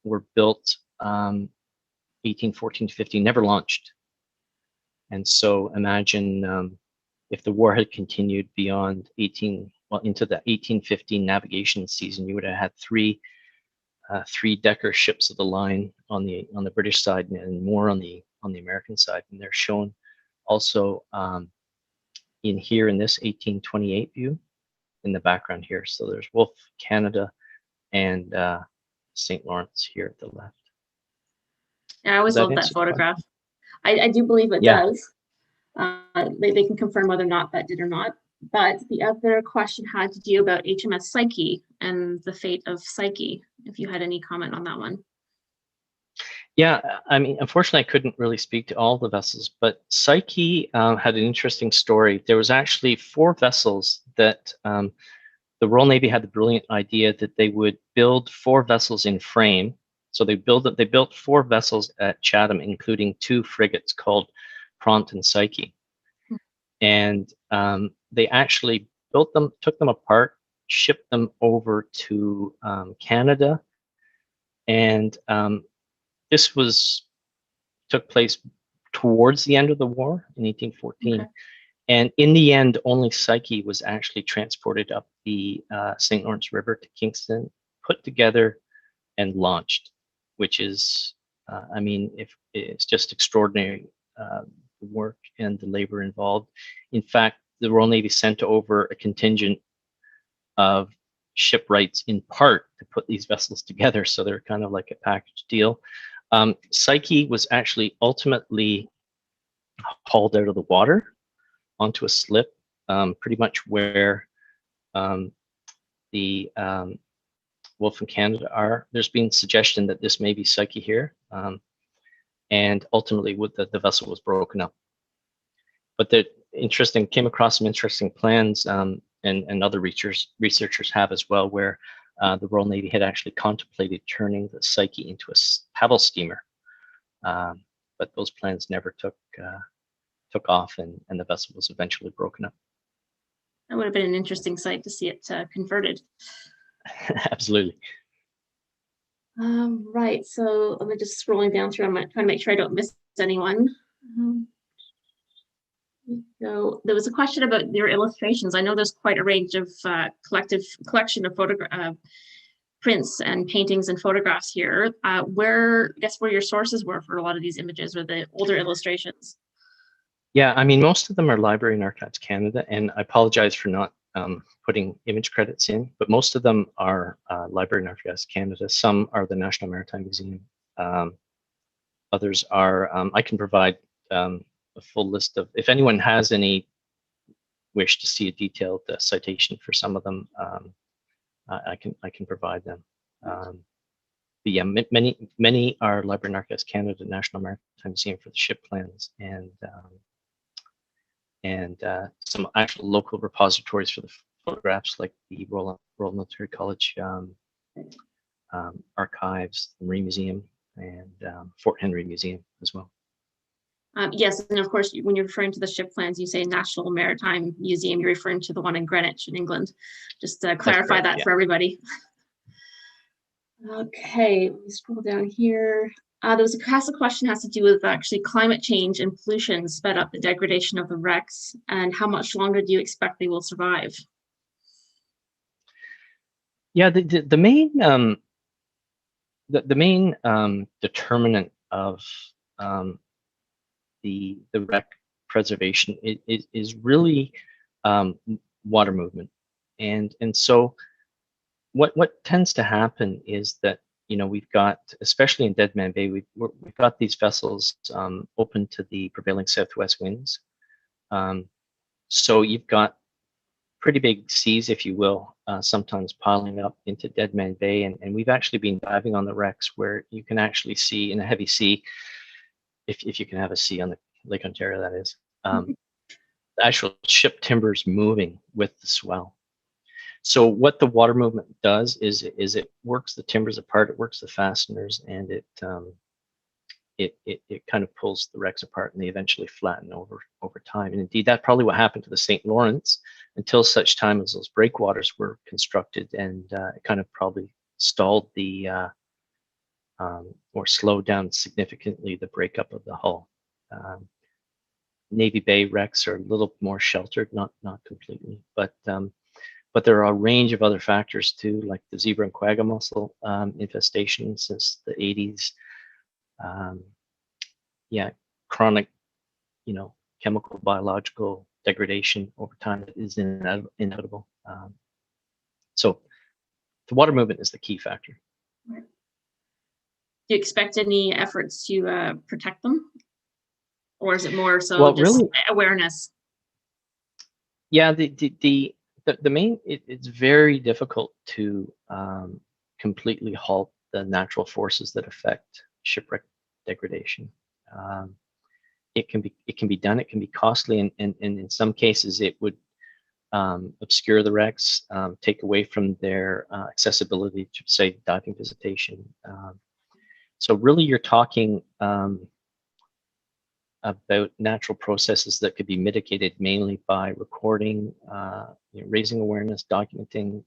were built 1814 to 15, never launched. And so imagine if the war had continued beyond into the 1815 navigation season, you would have had three-decker ships of the line on the British side and more on the American side. And they're shown also in here in this 1828 view in the background here. So there's Wolf, Canada, and St. Lawrence here at the left. Yeah, I always love that photograph. I do believe it does. They can confirm whether or not that did or not. But the other question had to do about HMS Psyche and the fate of Psyche, if you had any comment on that one. Yeah, I mean, unfortunately, I couldn't really speak to all the vessels, but Psyche had an interesting story. There was actually 4 vessels that the Royal Navy had the brilliant idea that they would build 4 vessels in frame. So they built 4 vessels at Chatham, including 2 frigates called Prompt and Psyche. And they actually built them, took them apart, shipped them over to Canada, and this took place towards the end of the war in 1814. Okay. And in the end, only Psyche was actually transported up the St. Lawrence River to Kingston, put together, and launched, which is, I mean, if it's just extraordinary the work and the labor involved. In fact, the Royal Navy sent over a contingent of shipwrights in part to put these vessels together, so they're kind of like a package deal. Psyche was actually ultimately hauled out of the water onto a slip, pretty much where the Wolf and Canada are. There's been suggestion that this may be Psyche here, and ultimately the vessel was broken up. But came across some interesting plans, and other researchers have as well, where the Royal Navy had actually contemplated turning the Psyche into a paddle steamer, but those plans never took off, and the vessel was eventually broken up. That would have been an interesting sight to see it converted. Absolutely. Right, so let me just scrolling down through. I'm trying to make sure I don't miss anyone. So there was a question about your illustrations. I know there's quite a range of collection of prints and paintings and photographs here. Where your sources were for a lot of these images or the older illustrations? Yeah, I mean, most of them are Library and Archives Canada, and I apologize for not putting image credits in, but most of them are Library and Archives Canada. Some are the National Maritime Museum. Others are, I can provide a full list of, if anyone has any wish to see a detailed citation for some of them, I can provide them. But yeah, many are Library and Archives Canada, National Maritime Museum for the ship plans, and some actual local repositories for the photographs, like the Royal Military College archives, the Marine Museum, and Fort Henry Museum as well. Yes, and of course, when you're referring to the ship plans, you say National Maritime Museum, you're referring to the one in Greenwich in England. Just to clarify that for everybody. Okay, let me scroll down here. There was a question has to do with actually climate change and pollution sped up the degradation of the wrecks, and how much longer do you expect they will survive? Yeah, the main determinant of the wreck preservation is really water movement, and so what tends to happen is that, you know, we've got, especially in Dead Man Bay, we've got these vessels open to the prevailing southwest winds, so you've got pretty big seas, if you will, sometimes piling up into Dead Man Bay, and we've actually been diving on the wrecks where you can actually see in a heavy sea, if you can have a sea on the Lake Ontario, that is, the actual ship timbers moving with the swell. So what the water movement does is it works the timbers apart, it works the fasteners, and it kind of pulls the wrecks apart, and they eventually flatten over time. And indeed, that's probably what happened to the St. Lawrence until such time as those breakwaters were constructed, and it kind of probably stalled the or slowed down significantly the breakup of the hull. Navy Bay wrecks are a little more sheltered, not completely, but there are a range of other factors too, like the zebra and quagga mussel infestation since the 80s. Yeah, chronic, you know, chemical, biological degradation over time is inevitable. So the water movement is the key factor. Right. Do you expect any efforts to protect them or is it more so Well, just really, awareness? yeah, the main, it's very difficult to completely halt the natural forces that affect shipwreck degradation. Um, it can be done. It can be costly, and in some cases it would obscure the wrecks, take away from their accessibility to, say, diving visitation. So really, you're talking about natural processes that could be mitigated mainly by recording, raising awareness, documenting.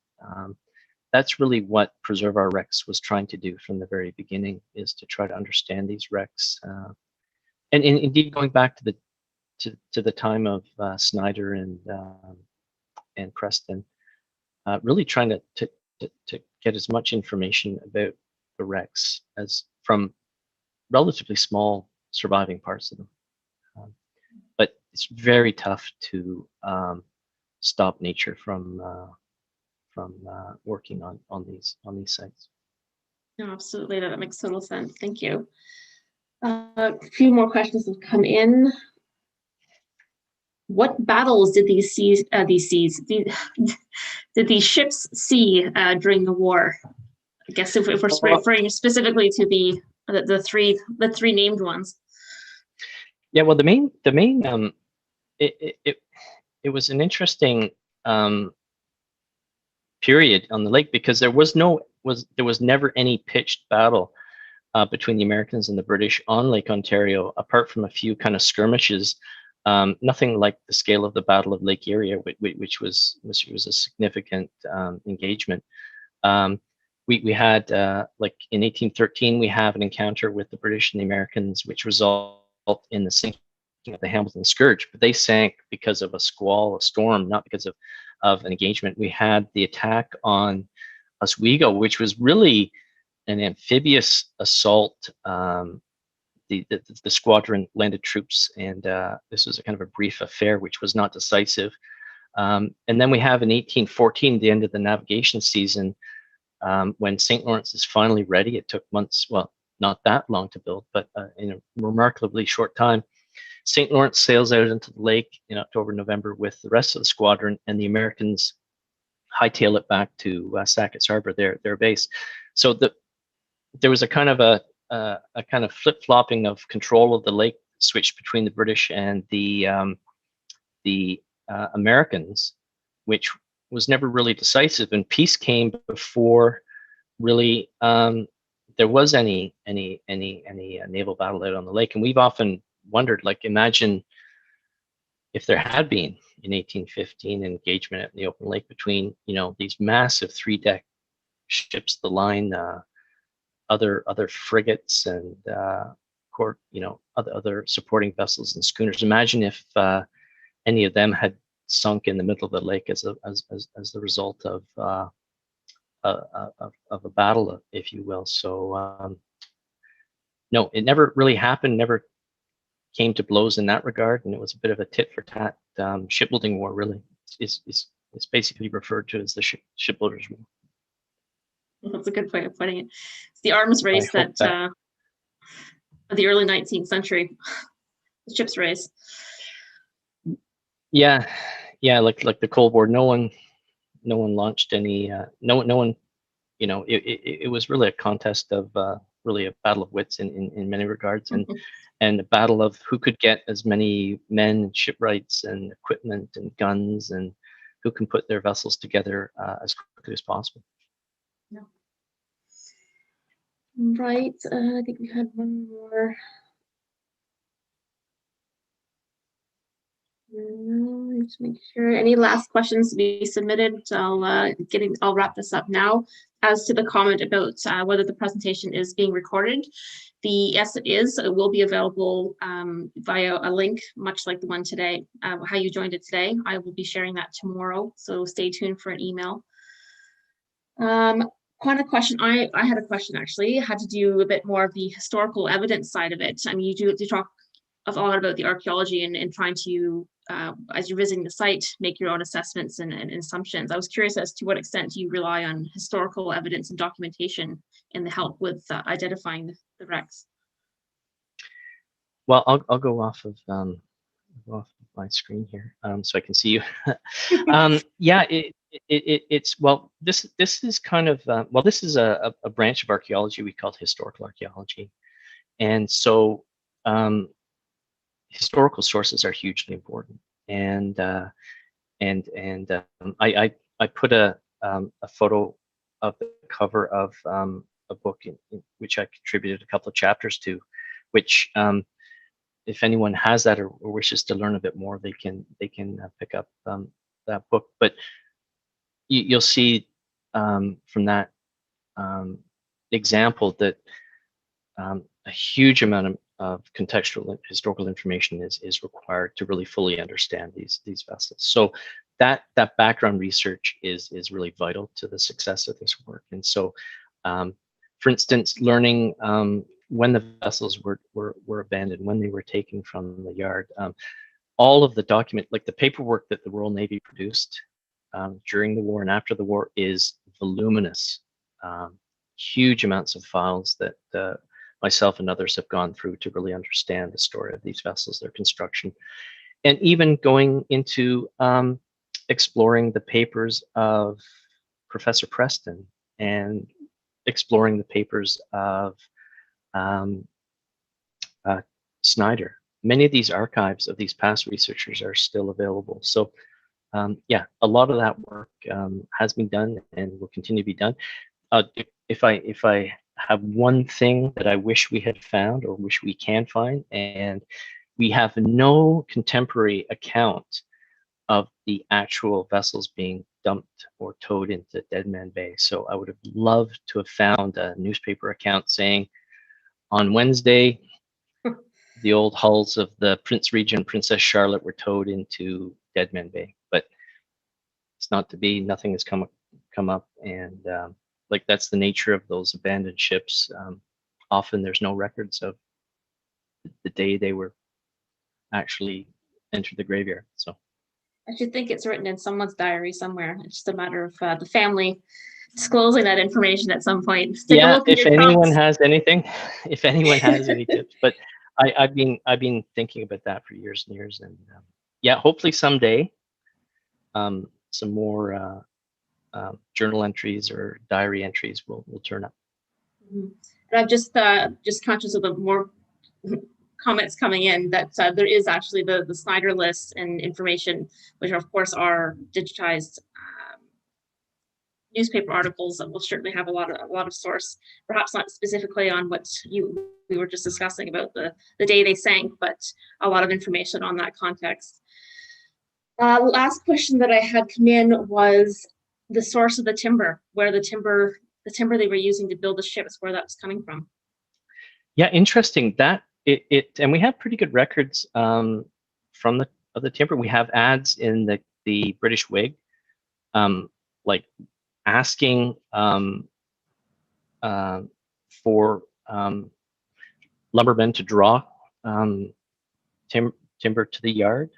That's really what Preserve Our Wrecks was trying to do from the very beginning, is to try to understand these wrecks. And indeed, going back to the time of Snyder and Preston, really trying to get as much information about the wrecks as from relatively small surviving parts of them. But it's very tough to stop nature from working on these sites. No, absolutely. That makes total sense. Thank you. A few more questions have come in. What battles did these ships see during the war? I guess if we're referring specifically to the three named ones. Yeah, well, the main it was an interesting period on the lake, because there was never any pitched battle between the Americans and the British on Lake Ontario, apart from a few kind of skirmishes. Nothing like the scale of the Battle of Lake Erie, which was a significant engagement. We had, like in 1813, we have an encounter with the British and the Americans, which result in the sinking of the Hamilton Scourge, but they sank because of a squall, a storm, not because of an engagement. We had the attack on Oswego, which was really an amphibious assault. The squadron landed troops, and this was a kind of a brief affair, which was not decisive. And then we have in 1814, the end of the navigation season, when St. Lawrence is finally ready. It took months, well, not that long to build, but in a remarkably short time. St. Lawrence sails out into the lake in October, November with the rest of the squadron, and the Americans hightail it back to Sackets Harbor, their base. So there was a kind of flip-flopping of control of the lake, switched between the British and the Americans, which was never really decisive. And peace came before really there was any naval battle out on the lake. And we've often wondered, like, imagine if there had been in 1815 an engagement in the open lake between, these massive 3-deck ships, the line, other frigates, and other supporting vessels and schooners. Imagine if any of them had sunk in the middle of the lake as the result of a battle, if you will. So no, it never really happened. Never came to blows in that regard, and it was a bit of a tit for tat shipbuilding war. Really, it's basically referred to as the shipbuilders' war. That's a good way of putting it. It's the arms race that of the early 19th century, the ships race. Yeah, like the Cold War. No one launched any. No one. It was really a contest of really a battle of wits in many regards, and a battle of who could get as many men and shipwrights and equipment and guns, and who can put their vessels together as quickly as possible. Yeah. Right. I think we had one more. Just make sure. Any last questions to be submitted? I'll wrap this up now. As to the comment about whether the presentation is being recorded, yes, it is. It will be available via a link, much like the one today. How you joined it today. I will be sharing that tomorrow, so stay tuned for an email. Quite a question. I had a question actually. It had to do a bit more of the historical evidence side of it. I mean, you talk a lot about the archaeology and trying to, as you're visiting the site, make your own assessments and assumptions. I was curious as to what extent you rely on historical evidence and documentation in the help with identifying the wrecks. well, I'll go off of my screen here, so I can see you. Yeah, it's well. This is kind of well. This is a branch of archaeology we call historical archaeology, and so historical sources are hugely important. And I put a photo of the cover of a book in which I contributed a couple of chapters to, which if anyone has that or wishes to learn a bit more, they can pick up that book. But you'll see from that example that a huge amount of contextual historical information is required to really fully understand these vessels. So that background research is really vital to the success of this work. And so, for instance, learning when the vessels were abandoned, when they were taken from the yard, all of the document, like the paperwork that the Royal Navy produced during the war and after the war, is voluminous. Huge amounts of files that myself and others have gone through to really understand the story of these vessels, their construction, and even going into exploring the papers of Professor Preston and exploring the papers of Snyder. Many of these archives of these past researchers are still available. So yeah, a lot of that work has been done and will continue to be done. If I have one thing that I wish we had found or wish we can find, and we have no contemporary account of the actual vessels being dumped or towed into Deadman Bay. So I would have loved to have found a newspaper account saying, on Wednesday, the old hulls of the Prince Regent, Princess Charlotte were towed into Deadman Bay. But it's not to be. Nothing has come up, and like that's the nature of those abandoned ships. Often there's no records of the day they were actually entered the graveyard. So I should think it's written in someone's diary somewhere. It's just a matter of the family disclosing that information at some point. Take a yeah, look at if your anyone prompts. has anything, if anyone has any tips, but I've been thinking about that for years and years, and yeah, hopefully someday some more journal entries or diary entries will turn up. Mhm. And I'm just conscious of the more comments coming in that there is actually the Snyder list and information, which of course are digitized newspaper articles that will certainly have a lot of source, perhaps not specifically on what we were just discussing about the day they sank, but a lot of information on that context. Last question that I had come in was the source of the timber, where the timber they were using to build the ships, where that was coming from. Yeah, interesting. That and we have pretty good records from the timber. We have ads in the British Whig, like asking for lumbermen to draw timber to the yard.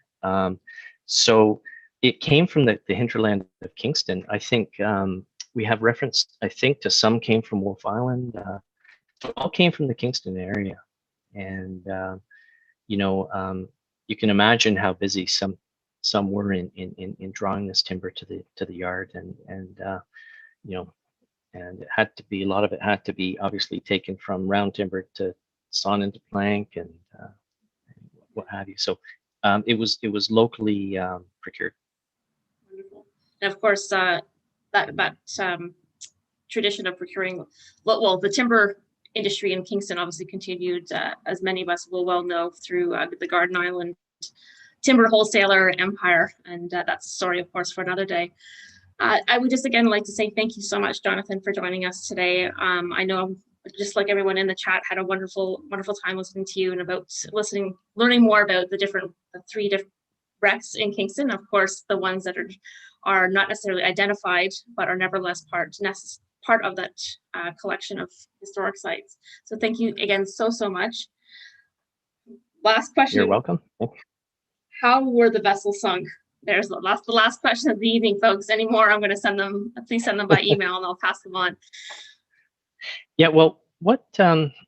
So it came from the hinterland of Kingston. I think we have reference, I think, to some came from Wolf Island. It all came from the Kingston area. And, you know, you can imagine how busy some were in drawing this timber to the yard, and you know, and it had to be, a lot of it had to be obviously taken from round timber to sawn into plank and what have you. So it was locally procured. Wonderful. And of course, that tradition of procuring, well, the timber industry in Kingston obviously continued, as many of us will well know, through the Garden Island timber wholesaler empire, and that's a story, of course, for another day. I would just again like to say thank you so much, Jonathan, for joining us today. I know, just like everyone in the chat, had a wonderful time listening to you and learning more about the three different wrecks in Kingston. Of course, the ones that are not necessarily identified, but are nevertheless part of that collection of historic sites. So thank you again so much. Last question. You're welcome. How were the vessels sunk? There's the last question of the evening, folks. Any more, I'm going to send them, please send them by email and I'll pass them on. Yeah, well, What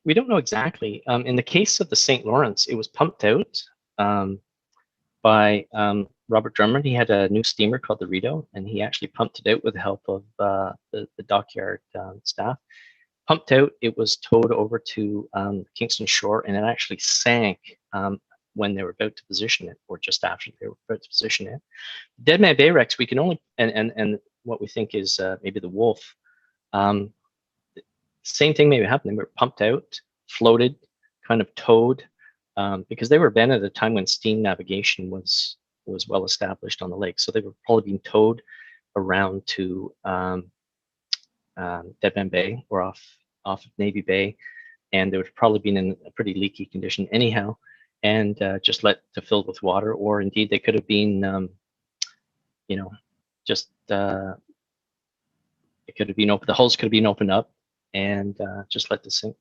we don't know exactly. In the case of the St. Lawrence, it was pumped out by Robert Drummond. He had a new steamer called the Rideau, and he actually pumped it out with the help of the dockyard staff. Pumped out, it was towed over to Kingston shore, and it actually sank when they were about to position it, or just after they were about to position it. Dead Man Bay wrecks, we can only, and what we think is maybe the Wolf. Same thing maybe happened. They were pumped out, floated, kind of towed, because they were then at a time when steam navigation was well established on the lake. So they were probably being towed around to Dead Man Bay or off of Navy Bay, and they would have probably been in a pretty leaky condition anyhow, and just let to fill with water, or indeed they could have been, you know, just it could have been open. The hulls could have been opened up and just let to sink.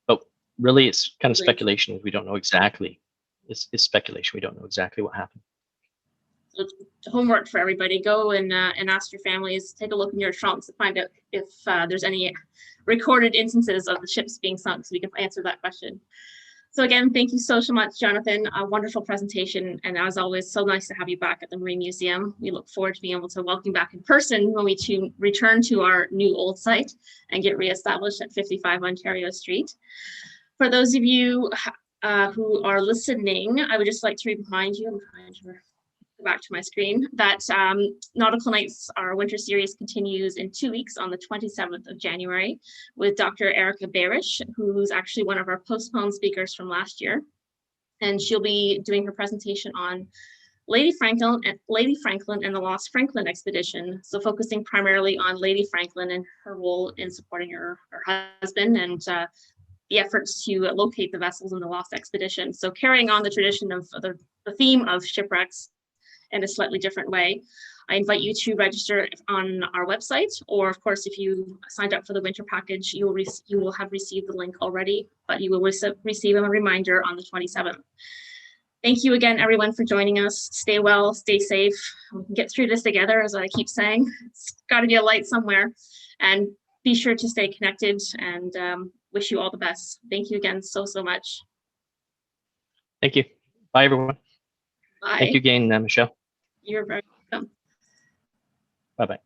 But really, it's kind of speculation. We don't know exactly. It's speculation. We don't know exactly what happened. So homework for everybody: go and ask your families. Take a look in your trunks to find out if there's any recorded instances of the ships being sunk, so we can answer that question. So again, thank you so much, Jonathan. A wonderful presentation, and as always, so nice to have you back at the Marine Museum. We look forward to being able to welcome you back in person when we return to our new old site and get reestablished at 55 Ontario Street. For those of you who are listening, I would just like to remind you, I'm trying to go back to my screen, that Nautical Nights, our winter series, continues in 2 weeks on the 27th of January with Dr. Erica Barish, who's actually one of our postponed speakers from last year. And she'll be doing her presentation on Lady Franklin and the Lost Franklin expedition. So focusing primarily on Lady Franklin and her role in supporting her husband and the efforts to locate the vessels in the Lost expedition. So carrying on the tradition of the theme of shipwrecks in a slightly different way. I invite you to register on our website, or of course, if you signed up for the winter package, you will have received the link already, but you will receive a reminder on the 27th. Thank you again, everyone, for joining us. Stay well, stay safe. We can get through this together, as I keep saying. It's got to be a light somewhere, and be sure to stay connected, and wish you all the best. Thank you again so much. Thank you. Bye, everyone. Bye. Thank you again, Michelle. You're very welcome. Bye-bye.